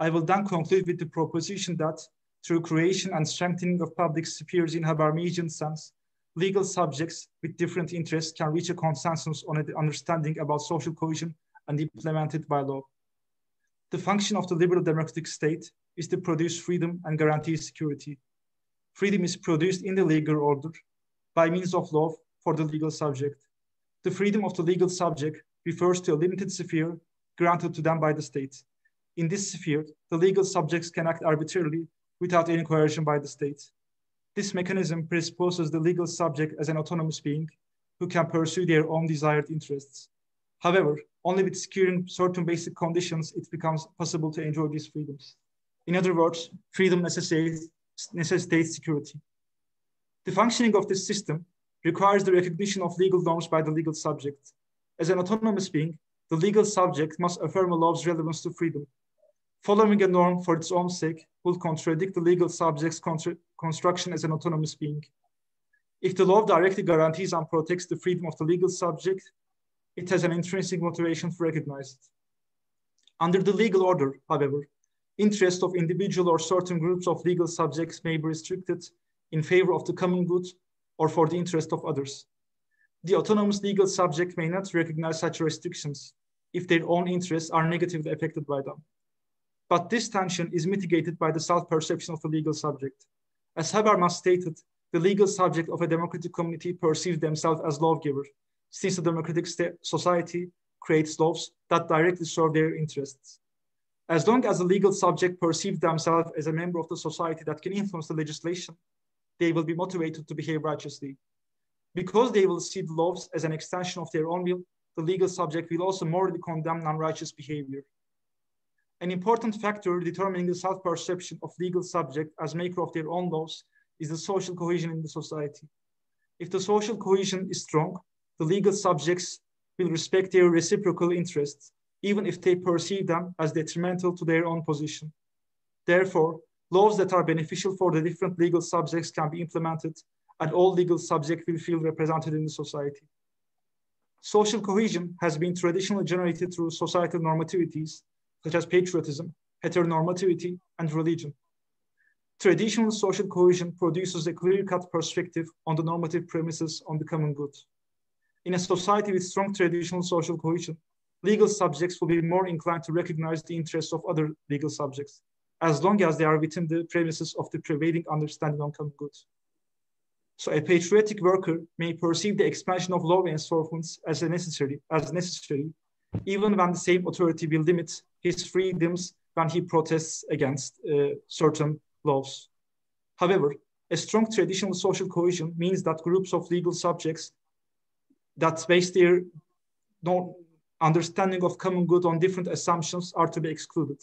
I will then conclude with the proposition that through creation and strengthening of public spheres in Habermasian sense, legal subjects with different interests can reach a consensus on an understanding about social cohesion and implement it by law. The function of the liberal democratic state is to produce freedom and guarantee security. Freedom is produced in the legal order by means of law for the legal subject. The freedom of the legal subject refers to a limited sphere granted to them by the state. In this sphere, the legal subjects can act arbitrarily without any coercion by the state. This mechanism presupposes the legal subject as an autonomous being who can pursue their own desired interests. However, only with securing certain basic conditions, it becomes possible to enjoy these freedoms. In other words, freedom necessitates security. The functioning of this system requires the recognition of legal norms by the legal subject. As an autonomous being, the legal subject must affirm a law's relevance to freedom. Following a norm for its own sake will contradict the legal subject's construction as an autonomous being. If the law directly guarantees and protects the freedom of the legal subject, it has an intrinsic motivation to recognize it. Under the legal order, however, interest of individual or certain groups of legal subjects may be restricted in favor of the common good or for the interest of others. The autonomous legal subject may not recognize such restrictions if their own interests are negatively affected by them. But this tension is mitigated by the self-perception of the legal subject. As Habermas stated, the legal subject of a democratic community perceives themselves as lawgiver, since the democratic society creates laws that directly serve their interests. As long as the legal subject perceives themselves as a member of the society that can influence the legislation, they will be motivated to behave righteously. Because they will see the laws as an extension of their own will, the legal subject will also morally condemn unrighteous behavior. An important factor determining the self-perception of legal subject as maker of their own laws is the social cohesion in the society. If the social cohesion is strong, the legal subjects will respect their reciprocal interests, even if they perceive them as detrimental to their own position. Therefore, laws that are beneficial for the different legal subjects can be implemented, and all legal subjects will feel represented in the society. Social cohesion has been traditionally generated through societal normativities, such as patriotism, heteronormativity, and religion. Traditional social cohesion produces a clear-cut perspective on the normative premises on the common good. In a society with strong traditional social cohesion, legal subjects will be more inclined to recognize the interests of other legal subjects, as long as they are within the premises of the prevailing understanding on common good. So a patriotic worker may perceive the expansion of law enforcement as necessary, even when the same authority will limit his freedoms when he protests against certain laws. However, a strong traditional social cohesion means that groups of legal subjects that base their understanding of common good on different assumptions are to be excluded.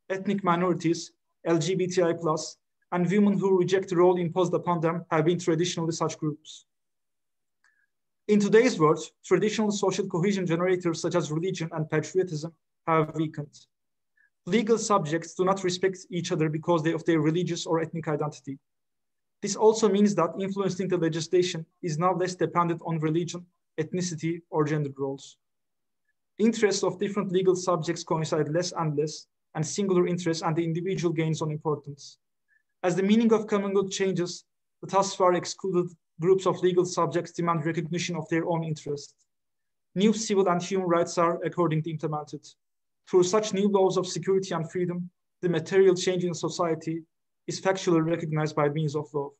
Ethnic minorities, LGBTI+, and women who reject the role imposed upon them have been traditionally such groups. In today's world, traditional social cohesion generators such as religion and patriotism have weakened. Legal subjects do not respect each other because of their religious or ethnic identity. This also means that influencing the legislation is now less dependent on religion, ethnicity, or gender roles. Interests of different legal subjects coincide less and less, and singular interests and the individual gains on importance. As the meaning of common good changes, the thus far excluded groups of legal subjects demand recognition of their own interests. New civil and human rights are accordingly implemented. Through such new laws of security and freedom, the material change in society is factually recognized by means of law.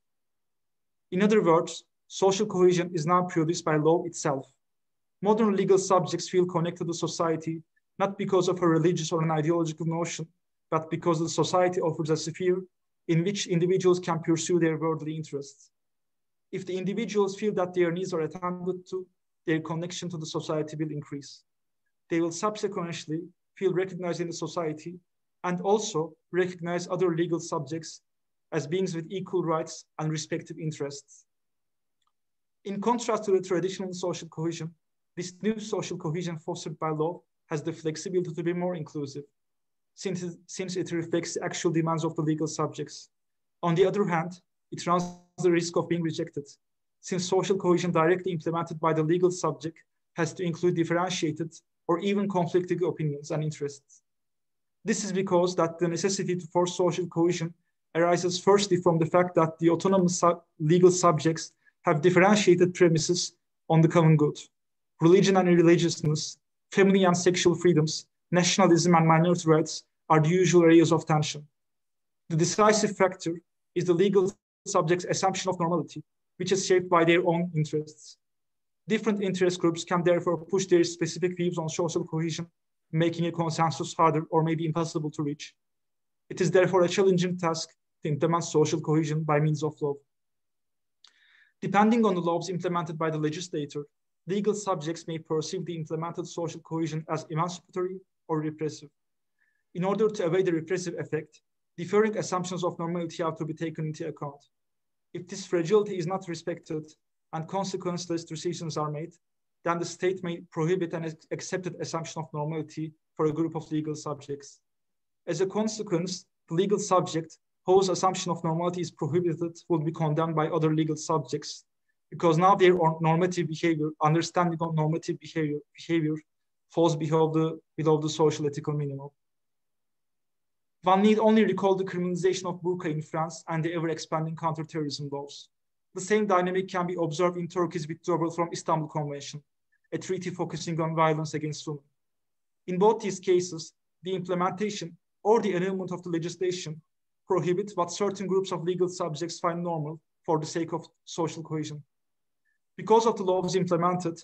In other words, social cohesion is now produced by law itself. Modern legal subjects feel connected to society, not because of a religious or an ideological notion, but because the society offers a sphere in which individuals can pursue their worldly interests. If the individuals feel that their needs are attended to, their connection to the society will increase. They will subsequently feel recognized in the society and also recognize other legal subjects as beings with equal rights and respective interests. In contrast to the traditional social cohesion, this new social cohesion fostered by law has the flexibility to be more inclusive, since it reflects the actual demands of the legal subjects. On the other hand, it runs the risk of being rejected, since social cohesion directly implemented by the legal subject has to include differentiated or even conflicting opinions and interests. This is because that the necessity to force social cohesion arises firstly from the fact that the autonomous legal subjects have differentiated premises on the common good. Religion and irreligiousness, family and sexual freedoms, nationalism and minority rights are the usual areas of tension. The decisive factor is the legal subject's assumption of normality, which is shaped by their own interests. Different interest groups can therefore push their specific views on social cohesion, making a consensus harder or maybe impossible to reach. It is therefore a challenging task to implement social cohesion by means of law. Depending on the laws implemented by the legislator, legal subjects may perceive the implemented social cohesion as emancipatory or repressive. In order to avoid the repressive effect, differing assumptions of normality have to be taken into account. If this fragility is not respected and consequenceless decisions are made, then the state may prohibit an accepted assumption of normality for a group of legal subjects. As a consequence, the legal subject whose assumption of normality is prohibited will be condemned by other legal subjects, because now their normative behavior, understanding of normative behavior falls below the social ethical minimum. One need only recall the criminalization of burqa in France and the ever-expanding counterterrorism laws. The same dynamic can be observed in Turkey's withdrawal from Istanbul Convention, a treaty focusing on violence against women. In both these cases, the implementation or the annulment of the legislation prohibits what certain groups of legal subjects find normal for the sake of social cohesion. Because of the laws implemented,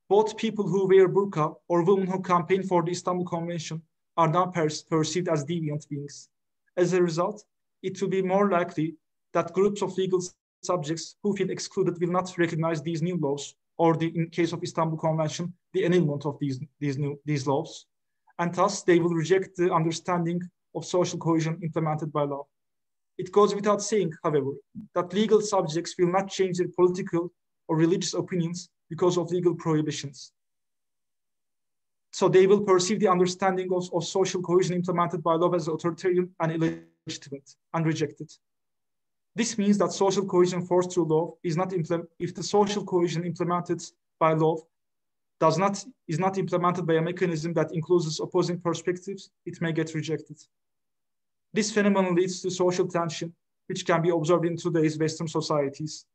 both people who wear burqa or women who campaign for the Istanbul Convention are now perceived as deviant beings. As a result, it will be more likely that groups of legal subjects who feel excluded will not recognize these new laws, or in case of Istanbul Convention, the annulment of these laws, and thus they will reject the understanding of social cohesion implemented by law. It goes without saying, however, that legal subjects will not change their political or religious opinions because of legal prohibitions. So they will perceive the understanding of social cohesion implemented by law as authoritarian and illegitimate and rejected. This means that social cohesion forced through law is not if the social cohesion implemented by law is not implemented by a mechanism that includes opposing perspectives, it may get rejected. This phenomenon leads to social tension, which can be observed in today's Western societies.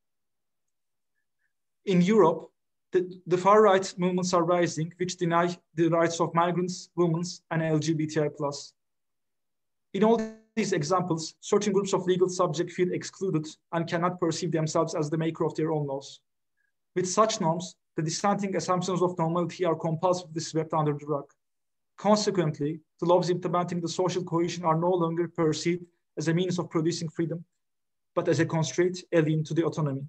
In Europe, the far-right movements are rising, which deny the rights of migrants, women, and LGBTI+. In all these examples, certain groups of legal subjects feel excluded and cannot perceive themselves as the maker of their own laws. With such norms, the dissenting assumptions of normality are compulsively swept under the rug. Consequently, the laws implementing the social cohesion are no longer perceived as a means of producing freedom, but as a constraint alien to the autonomy.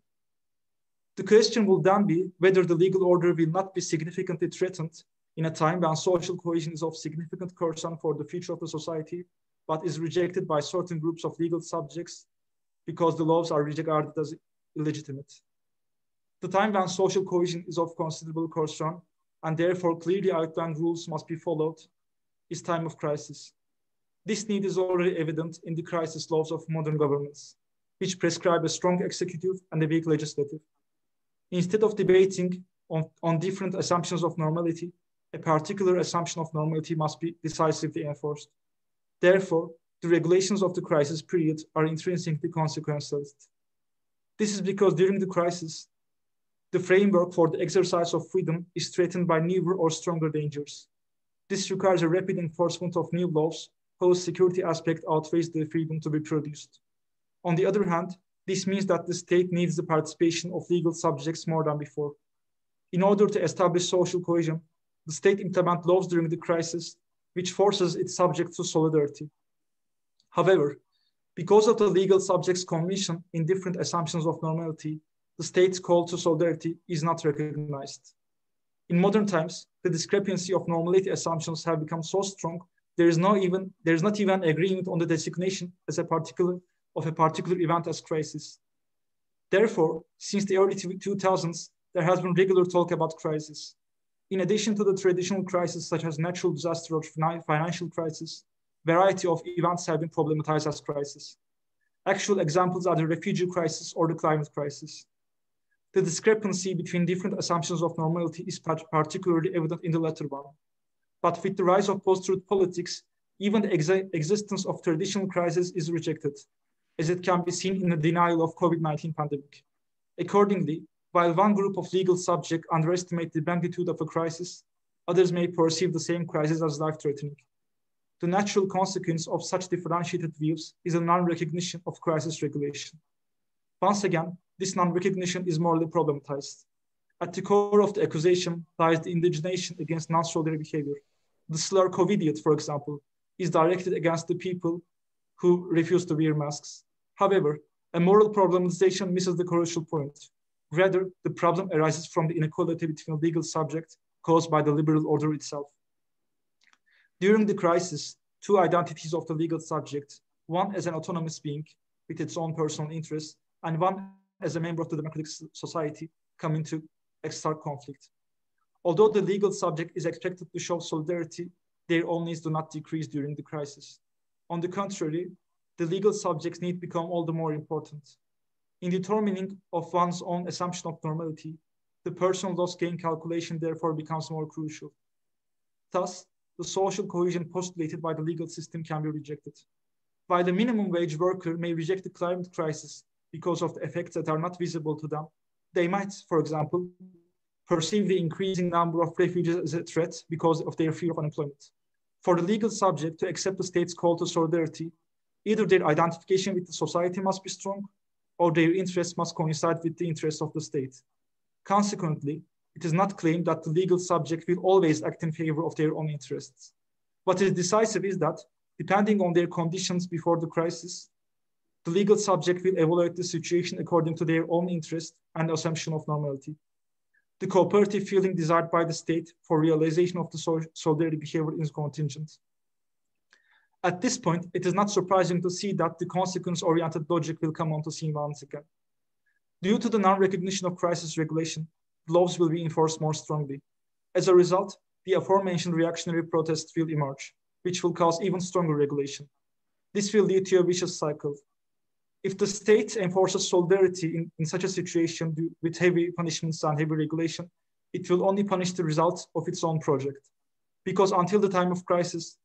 The question will then be whether the legal order will not be significantly threatened in a time when social cohesion is of significant concern for the future of the society, but is rejected by certain groups of legal subjects because the laws are regarded as illegitimate. The time when social cohesion is of considerable concern and therefore clearly outlined rules must be followed is time of crisis. This need is already evident in the crisis laws of modern governments, which prescribe a strong executive and a weak legislative. Instead of debating on different assumptions of normality, a particular assumption of normality must be decisively enforced. Therefore, the regulations of the crisis period are intrinsically consequentialist. This is because during the crisis, the framework for the exercise of freedom is threatened by newer or stronger dangers. This requires a rapid enforcement of new laws whose security aspect outweighs the freedom to be produced. On the other hand, this means that the state needs the participation of legal subjects more than before. In order to establish social cohesion, the state implements laws during the crisis, which forces its subjects to solidarity. However, because of the legal subjects' commission in different assumptions of normality, the state's call to solidarity is not recognized. In modern times, the discrepancy of normality assumptions have become so strong, there is not even agreement on the designation as a particular event as crisis. Therefore, since the early 2000s, there has been regular talk about crisis. In addition to the traditional crises such as natural disaster or financial crisis, variety of events have been problematized as crisis. Actual examples are the refugee crisis or the climate crisis. The discrepancy between different assumptions of normality is particularly evident in the latter one. But with the rise of post-truth politics, even the existence of traditional crisis is rejected, as it can be seen in the denial of COVID-19 pandemic. Accordingly, while one group of legal subjects underestimate the magnitude of a crisis, others may perceive the same crisis as life-threatening. The natural consequence of such differentiated views is a non-recognition of crisis regulation. Once again, this non-recognition is morally problematized. At the core of the accusation lies the indignation against non-solidary behavior. The slur "covidiot," for example, is directed against the people who refuse to wear masks. However, a moral problematization misses the crucial point. Rather, the problem arises from the inequality between legal subjects caused by the liberal order itself. During the crisis, two identities of the legal subject, one as an autonomous being with its own personal interests, and one as a member of the democratic society, come into stark conflict. Although the legal subject is expected to show solidarity, their own needs do not decrease during the crisis. On the contrary, the legal subject's needs become all the more important. In determining of one's own assumption of normality, the personal loss gain calculation therefore becomes more crucial. Thus, the social cohesion postulated by the legal system can be rejected. While the minimum wage worker may reject the climate crisis because of the effects that are not visible to them, they might, for example, perceive the increasing number of refugees as a threat because of their fear of unemployment. For the legal subject to accept the state's call to solidarity, either their identification with the society must be strong, or their interests must coincide with the interests of the state. Consequently, it is not claimed that the legal subject will always act in favor of their own interests. What is decisive is that, depending on their conditions before the crisis, the legal subject will evaluate the situation according to their own interest and assumption of normality. The cooperative feeling desired by the state for realization of the solidarity behavior is contingent. At this point, it is not surprising to see that the consequence-oriented logic will come onto scene once again. Due to the non-recognition of crisis regulation, laws will be enforced more strongly. As a result, the aforementioned reactionary protests will emerge, which will cause even stronger regulation. This will lead to a vicious cycle. If the state enforces solidarity in such a situation with heavy punishments and heavy regulation, it will only punish the results of its own project. Because until the time of crisis,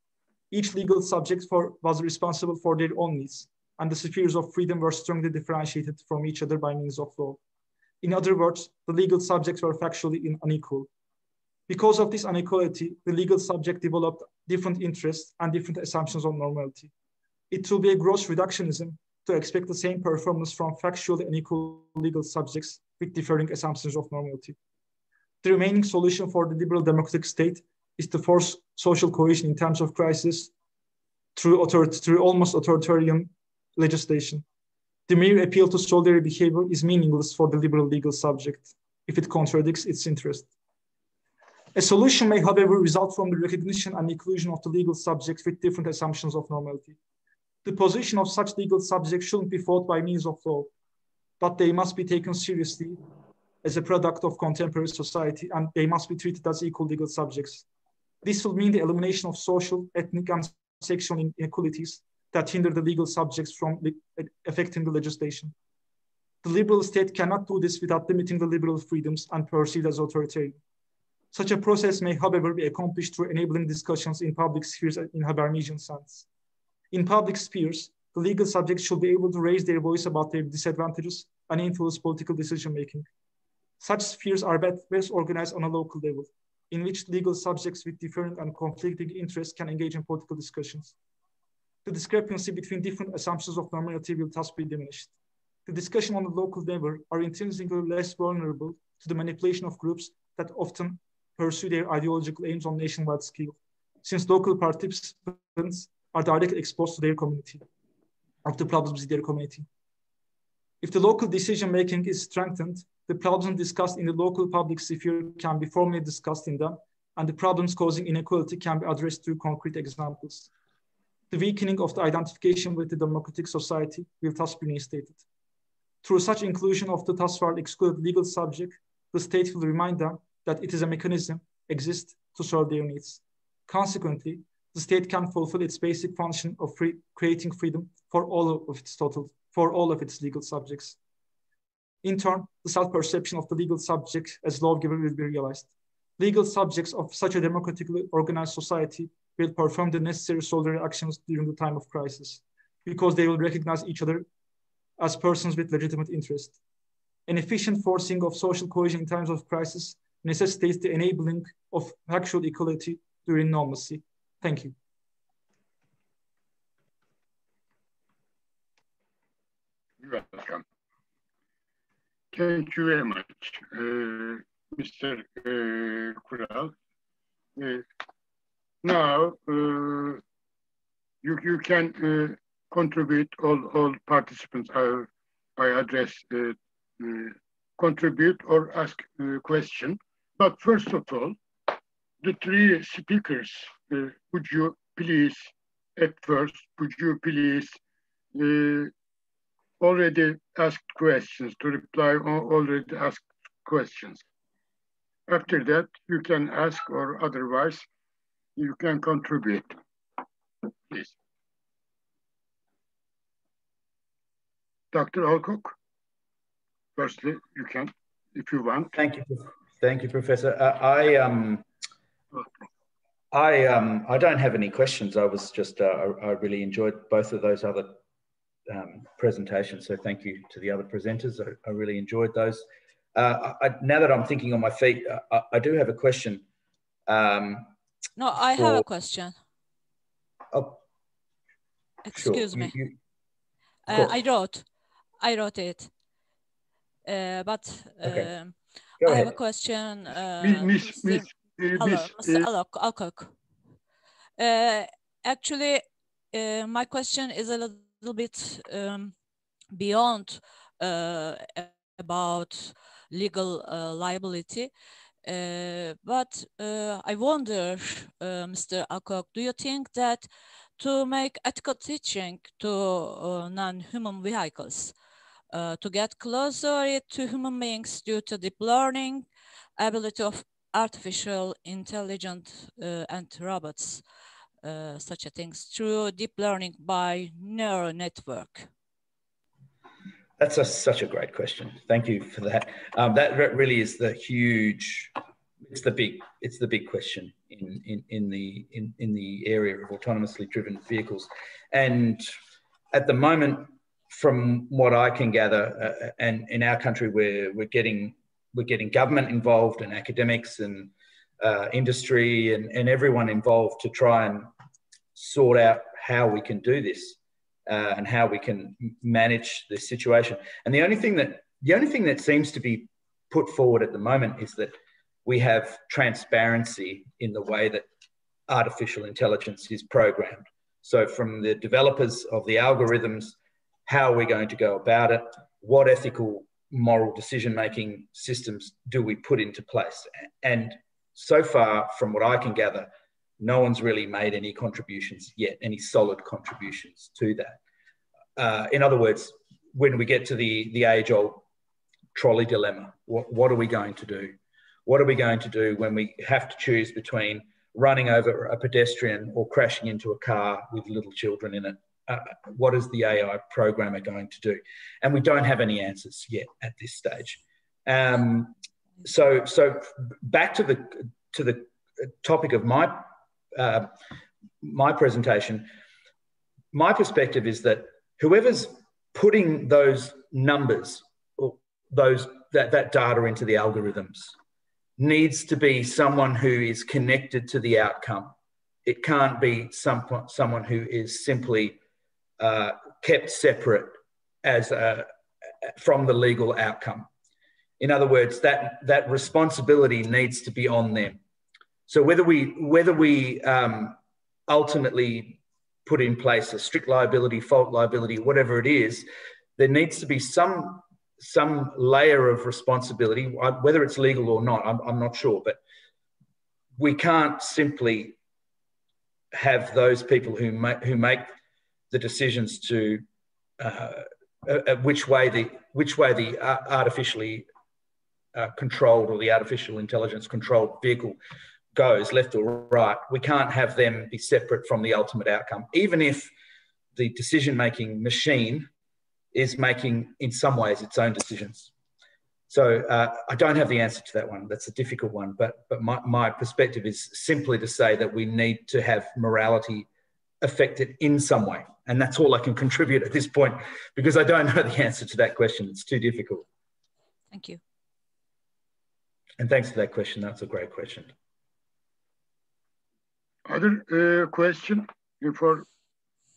each legal subject was responsible for their own needs, and the spheres of freedom were strongly differentiated from each other by means of law. In other words, the legal subjects were factually unequal. Because of this inequality, the legal subject developed different interests and different assumptions on normality. It will be a gross reductionism to expect the same performance from factually unequal legal subjects with differing assumptions of normality. The remaining solution for the liberal democratic state is to force social cohesion in times of crisis through almost authoritarian legislation. The mere appeal to solidary behavior is meaningless for the liberal legal subject if it contradicts its interest. A solution may, however, result from the recognition and inclusion of the legal subjects with different assumptions of normality. The position of such legal subjects shouldn't be fought by means of law, but they must be taken seriously as a product of contemporary society, and they must be treated as equal legal subjects. This will mean the elimination of social, ethnic, and sexual inequalities that hinder the legal subjects from affecting the legislation. The liberal state cannot do this without limiting the liberal freedoms and perceived as authoritarian. Such a process may, however, be accomplished through enabling discussions in public spheres in Habermasian sense. In public spheres, the legal subjects should be able to raise their voice about their disadvantages and influence political decision-making. Such spheres are best organized on a local level, in which legal subjects with differing and conflicting interests can engage in political discussions. The discrepancy between different assumptions of normality will thus be diminished. The discussion on the local level are intrinsically less vulnerable to the manipulation of groups that often pursue their ideological aims on nationwide scale, since local participants are directly exposed to their community, of the problems in their community. If the local decision-making is strengthened, the problems discussed in the local public sphere can be formally discussed in them, and the problems causing inequality can be addressed through concrete examples. The weakening of the identification with the democratic society will thus be reinstated. Through such inclusion of the thus far excluded legal subject, the state will remind them that it is a mechanism exists to serve their needs. Consequently, the state can fulfill its basic function of creating freedom for all of its legal subjects. In turn, the self-perception of the legal subject as lawgiver will be realized. Legal subjects of such a democratically organized society will perform the necessary solidary actions during the time of crisis, because they will recognize each other as persons with legitimate interest. An efficient forcing of social cohesion in times of crisis necessitates the enabling of factual equality during normalcy. Thank you. You're welcome. Thank you very much, Mr. Kural. Now, you can contribute, all participants I address, contribute or ask a question. But first of all, the three speakers, would you please, at first, would you please already asked questions, to reply on already asked questions. After that, you can ask, or otherwise, you can contribute, please. Dr. Allcock, firstly, you can, if you want. Thank you, Professor. I don't have any questions. I was just, I really enjoyed both of those other presentations. So thank you to the other presenters. I really enjoyed those. Now that I'm thinking on my feet, I do have a question. No, I have a question. Oh, excuse sure. me. I wrote it, but okay. I have a question. Mr. Allcock. Actually, my question is a little bit beyond about legal liability, but I wonder, Mr. Allcock, do you think that to make ethical teaching to non-human vehicles, to get closer to human beings due to deep learning, ability of artificial intelligence and robots, such a things through deep learning by neural network? That's such a great question. Thank you for that. That really is the huge. It's the big question in the area of autonomously driven vehicles, and at the moment, from what I can gather, and in our country, we're getting government involved and academics and industry and everyone involved to try and sort out how we can do this. and how we can manage the situation. And the only thing that seems to be put forward at the moment is that we have transparency in the way that artificial intelligence is programmed. So from the developers of the algorithms, how are we going to go about it? What ethical, moral decision-making systems do we put into place? And so far, from what I can gather, no one's really made any contributions yet, any solid contributions to that. In other words, when we get to the age-old trolley dilemma, what are we going to do? What are we going to do when we have to choose between running over a pedestrian or crashing into a car with little children in it? What is the AI programmer going to do? And we don't have any answers yet at this stage. So back to the topic of my presentation, my perspective is that whoever's putting those numbers or that data into the algorithms needs to be someone who is connected to the outcome. It can't be someone who is simply kept separate from the legal outcome. In other words, that responsibility needs to be on them. So whether we ultimately put in place a strict liability, fault liability, whatever it is, there needs to be some layer of responsibility, whether it's legal or not, I'm not sure, but we can't simply have those people who make the decisions to which way the artificially controlled or the artificial intelligence controlled vehicle goes, left or right. We can't have them be separate from the ultimate outcome, even if the decision-making machine is making, in some ways, its own decisions. So I don't have the answer to that one. That's a difficult one, but my perspective is simply to say that we need to have morality affected in some way. And that's all I can contribute at this point, because I don't know the answer to that question. It's too difficult. Thank you. And thanks for that question. That's a great question. Other question for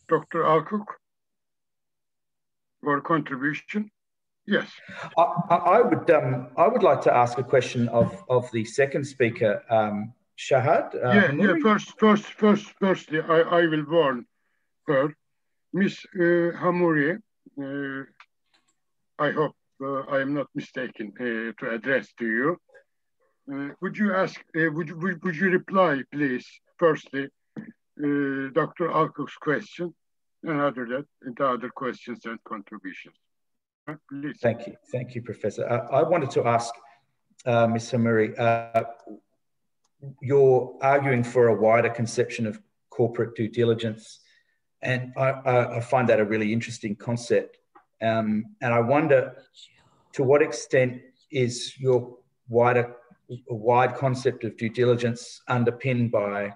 Dr. Allcock or contribution? Yes. I would like to ask a question of the second speaker, Shahd. Firstly, I will warn her. Miss Hammouri, I hope I am not mistaken to address to you. Would you reply, please, firstly, Dr. Allcock's question, and after that, the other questions and contributions. Please. Thank you, Professor. I wanted to ask Ms. Hammouri, you're arguing for a wider conception of corporate due diligence, and I find that a really interesting concept. And I wonder, to what extent is your wide concept of due diligence underpinned by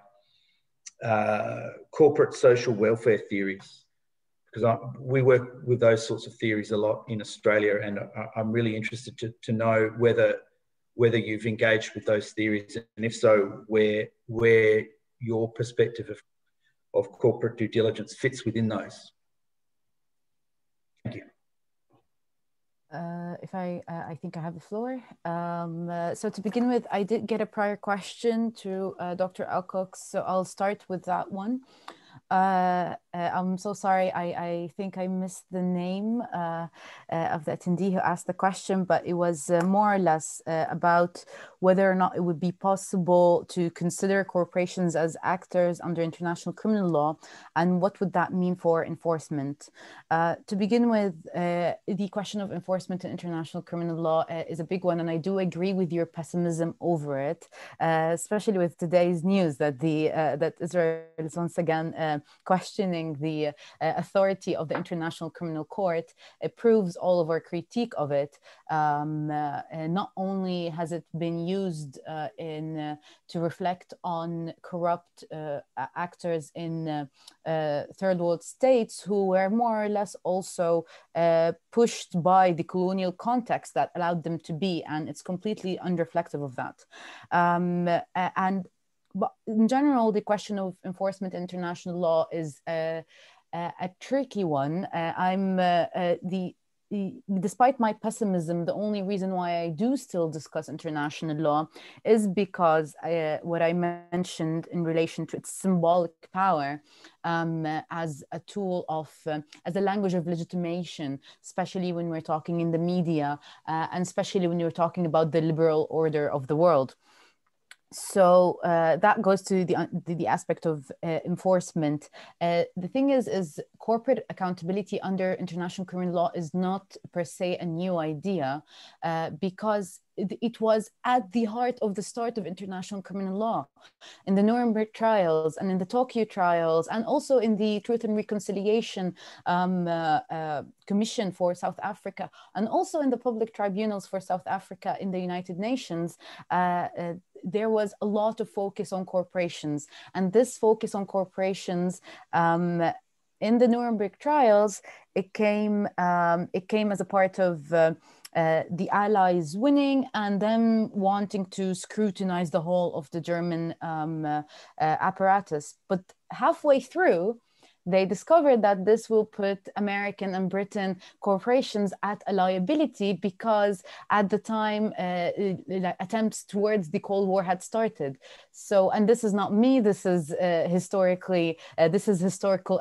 corporate social welfare theories? Because we work with those sorts of theories a lot in Australia, and I'm really interested to know whether you've engaged with those theories, and if so, where your perspective of corporate due diligence fits within those. Thank you. If I think I have the floor. So to begin with, I did get a prior question to Dr. Allcock, so I'll start with that one. I'm so sorry, I think I missed the name of the attendee who asked the question, but it was more or less about whether or not it would be possible to consider corporations as actors under international criminal law, and what would that mean for enforcement. To begin with, the question of enforcement in international criminal law is a big one, and I do agree with your pessimism over it, especially with today's news that that Israel is once again questioning the authority of the International Criminal Court. It proves all of our critique of it. Not only has it been used to reflect on corrupt actors in third world states who were more or less also pushed by the colonial context that allowed them to be, and it's completely unreflective of that. But in general, the question of enforcement in international law is a tricky one. Despite my pessimism, the only reason why I do still discuss international law is because what I mentioned in relation to its symbolic power as a tool of, as a language of legitimation, especially when we're talking in the media, and especially when you're talking about the liberal order of the world. So that goes to the aspect of enforcement. The thing is corporate accountability under international criminal law is not per se a new idea, because it was at the heart of the start of international criminal law. In the Nuremberg trials and in the Tokyo trials, and also in the Truth and Reconciliation Commission for South Africa, and also in the public tribunals for South Africa in the United Nations, there was a lot of focus on corporations. And this focus on corporations in the Nuremberg trials, it came as a part of the Allies winning and them wanting to scrutinize the whole of the German apparatus. But halfway through, they discovered that this will put American and Britain corporations at a liability, because at the time attempts towards the Cold War had started. So, and this is not me, this is historical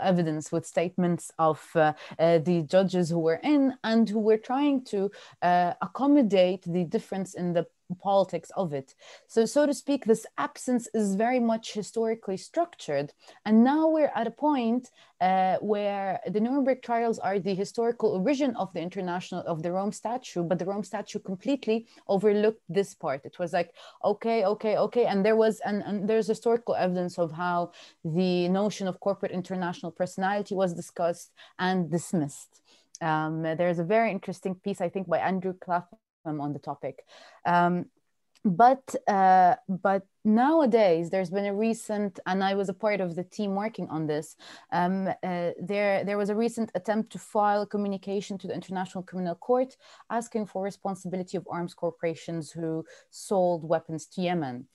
evidence with statements of the judges who were in and who were trying to accommodate the difference in the politics of it. So to speak, this absence is very much historically structured. And now we're at a point where the Nuremberg trials are the historical origin of the Rome Statute, but the Rome Statute completely overlooked this part. It was like, okay. And there's historical evidence of how the notion of corporate international personality was discussed and dismissed. There's a very interesting piece, I think, by Andrew Clapham on the topic. But nowadays there's been a recent, and I was a part of the team working on this, there was a recent attempt to file a communication to the International Criminal Court asking for responsibility of arms corporations who sold weapons to Yemen.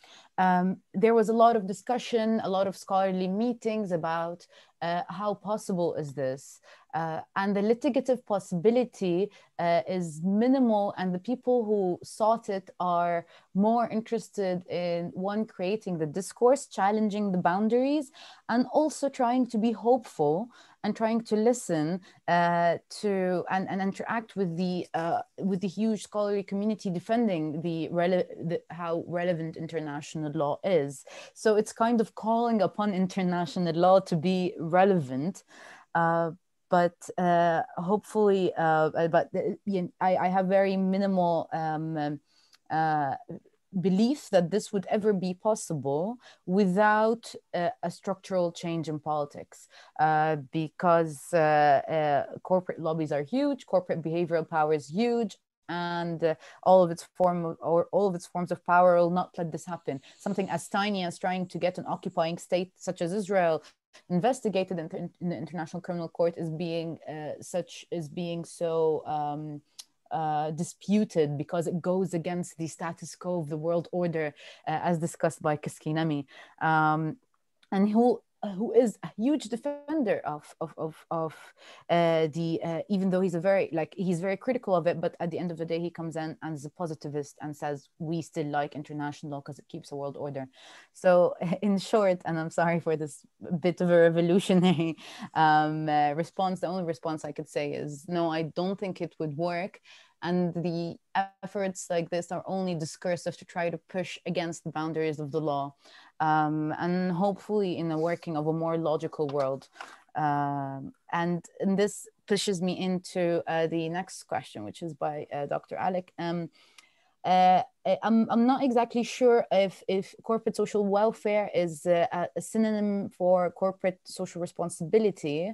There was a lot of discussion, a lot of scholarly meetings about how possible is this? And the litigative possibility is minimal, and the people who sought it are more interested in, one, creating the discourse, challenging the boundaries, and also trying to be hopeful and trying to listen to and interact with the huge scholarly community defending how relevant international law is. So it's kind of calling upon international law to be relevant. But hopefully, I have very minimal belief that this would ever be possible without a structural change in politics, because corporate lobbies are huge, corporate behavioral power is huge, and all of its forms of power will not let this happen. Something as tiny as trying to get an occupying state such as Israel investigated in the International Criminal Court is being so disputed, because it goes against the status quo of the world order, as discussed by Kiskinami, and who is a huge defender of even though he's very critical of it, but at the end of the day he comes in as a positivist and says we still like international law because it keeps a world order. So in short, and I'm sorry for this bit of a revolutionary response, the only response I could say is no, I don't think it would work. And the efforts like this are only discursive to try to push against the boundaries of the law, and hopefully in the working of a more logical world. And this pushes me into the next question, which is by Dr. Alec. I'm not exactly sure if corporate social welfare is a synonym for corporate social responsibility.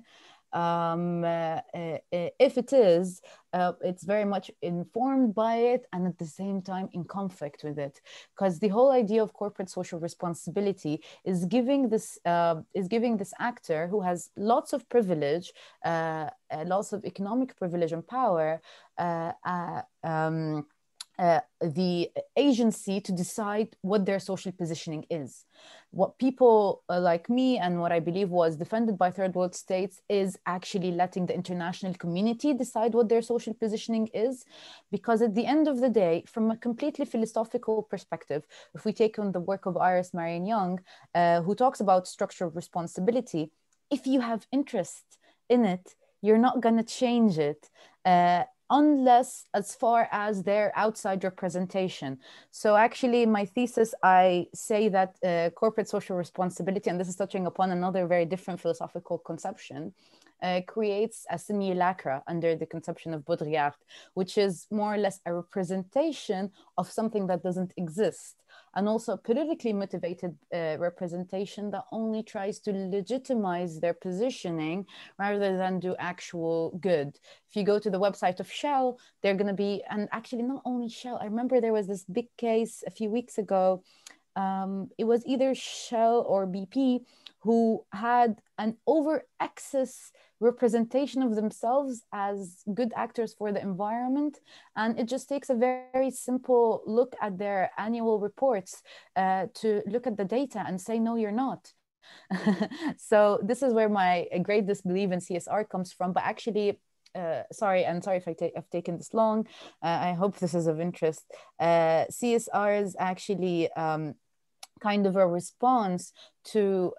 If it is, it's very much informed by it and at the same time in conflict with it, because the whole idea of corporate social responsibility is giving this actor who has lots of privilege, lots of economic privilege and power, the agency to decide what their social positioning is. What people like me and what I believe was defended by third world states is actually letting the international community decide what their social positioning is. Because at the end of the day, from a completely philosophical perspective, if we take on the work of Iris Marion Young, who talks about structural responsibility, if you have interest in it, you're not going to change it. Unless as far as their outside representation. So actually my thesis, I say that corporate social responsibility, and this is touching upon another very different philosophical conception, creates a simulacra under the conception of Baudrillard, which is more or less a representation of something that doesn't exist. And also a politically motivated representation that only tries to legitimize their positioning rather than do actual good. If you go to the website of Shell, they're going to be, and actually not only Shell, I remember there was this big case a few weeks ago. It was either Shell or BP who had an over-excess representation of themselves as good actors for the environment. And it just takes a very simple look at their annual reports to look at the data and say, no, you're not. So this is where my great disbelief in CSR comes from. But actually, sorry if I've taken this long. I hope this is of interest. CSR is actually kind of a response to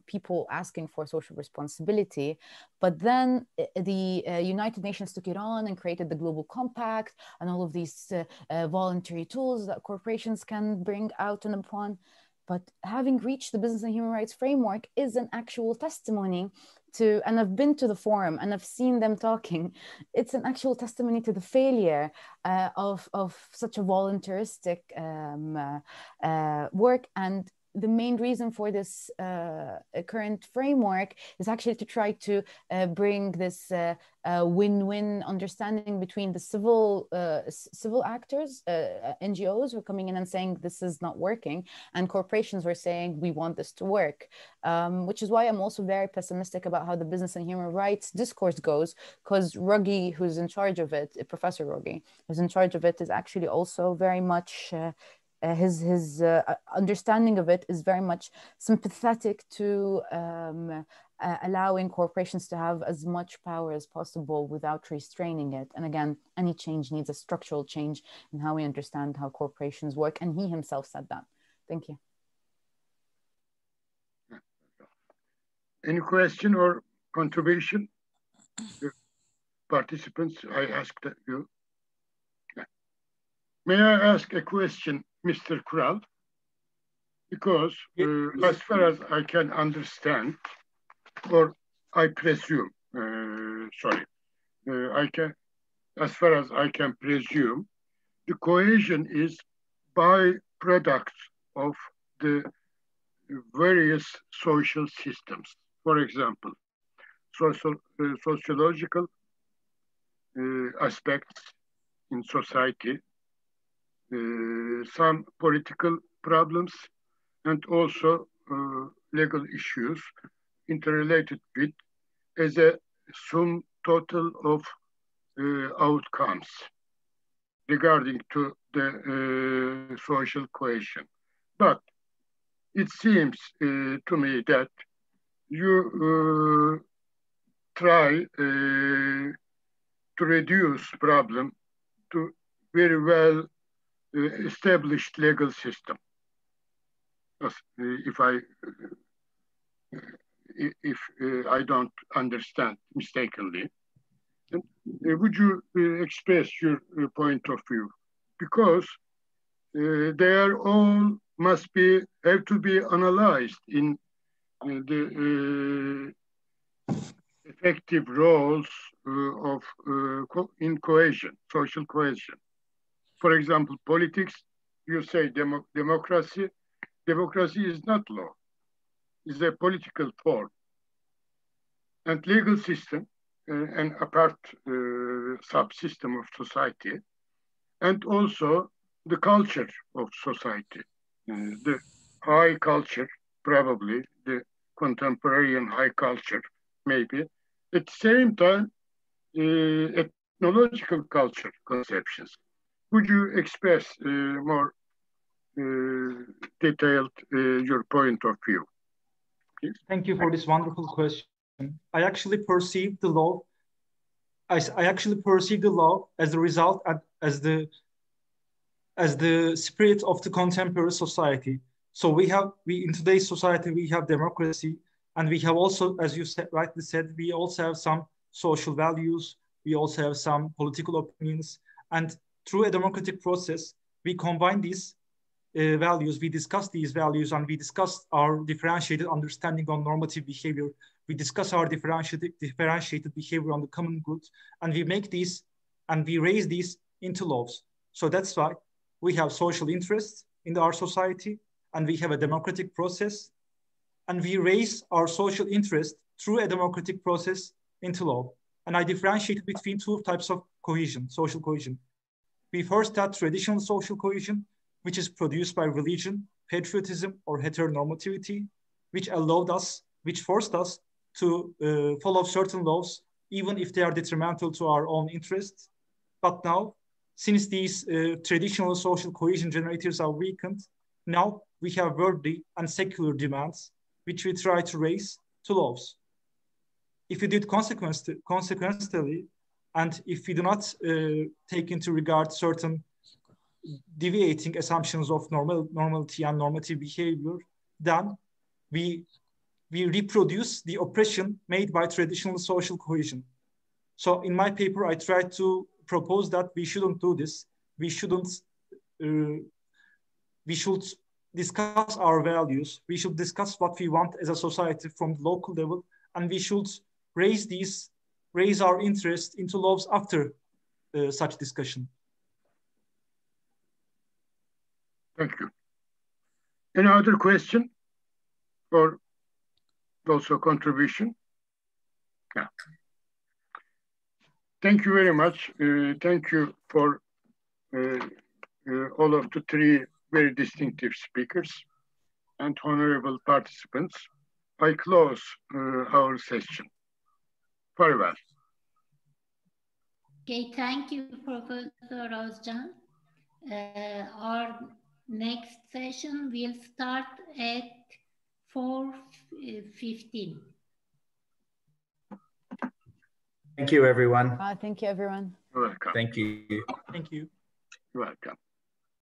people asking for social responsibility. But then the United Nations took it on and created the Global Compact and all of these voluntary tools that corporations can bring out and upon. But having reached the Business and Human Rights Framework is an actual testimony to, and I've been to the forum and I've seen them talking, it's an actual testimony to the failure of such a voluntaristic work. And the main reason for this current framework is actually to try to bring this win-win understanding between the civil actors, NGOs who are coming in and saying this is not working, and corporations who are saying we want this to work, which is why I'm also very pessimistic about how the business and human rights discourse goes, because Ruggie, who's in charge of it, Professor Ruggie, who's in charge of it, is actually also very much his understanding of it is very much sympathetic to allowing corporations to have as much power as possible without restraining it. And again, any change needs a structural change in how we understand how corporations work. And he himself said that. Thank you. Any question or contribution? The participants, I asked you. May I ask a question, Mr. Kural? Because as far as I can understand, or I presume, as far as I can presume, the cohesion is byproduct of the various social systems. For example, sociological aspects in society, some political problems, and also legal issues interrelated with as a sum total of outcomes regarding to the social cohesion. But it seems to me that you try to reduce problem to very well established legal system. If I don't understand mistakenly, would you express your point of view? Because they are all have to be analyzed in the effective roles of in cohesion, social cohesion. For example, politics, you say democracy. Democracy is not law, it's a political form. And legal system, an apart subsystem of society, and also the culture of society, the high culture, probably the contemporary and high culture, maybe. At the same time, ethnological culture conceptions. Would you express more detailed your point of view? Please. Thank you for this wonderful question. I actually perceive the law. I actually perceive the law as the result and as the spirit of the contemporary society. So in today's society we have democracy, and we have also, as you rightly said, we also have some social values. We also have some political opinions, and through a democratic process, we combine these values, we discuss these values, and we discuss our differentiated understanding on normative behavior. We discuss our differentiated behavior on the common good, and we make these and we raise these into laws. So that's why we have social interests in our society, and we have a democratic process, and we raise our social interest through a democratic process into law. And I differentiate between two types of cohesion, social cohesion. We first had traditional social cohesion, which is produced by religion, patriotism, or heteronormativity, which forced us to follow certain laws, even if they are detrimental to our own interests. But now, since these traditional social cohesion generators are weakened, now we have worldly and secular demands, which we try to raise to laws. If we do it consequentially, and if we do not take into regard certain deviating assumptions of normality and normative behavior, then we reproduce the oppression made by traditional social cohesion. So in my paper, I tried to propose that we shouldn't do this. We should discuss our values. We should discuss what we want as a society from the local level, and we should raise our interest into laws after such discussion. Thank you. Any other question or also contribution? Yeah. Thank you very much. Thank you for all of the three very distinctive speakers and honorable participants. I close our session. Very well. Okay, thank you, Professor Özcan. Our next session will start at 4:15. Thank you, everyone. Thank you, everyone. You're welcome. Thank you. Thank you. You're welcome.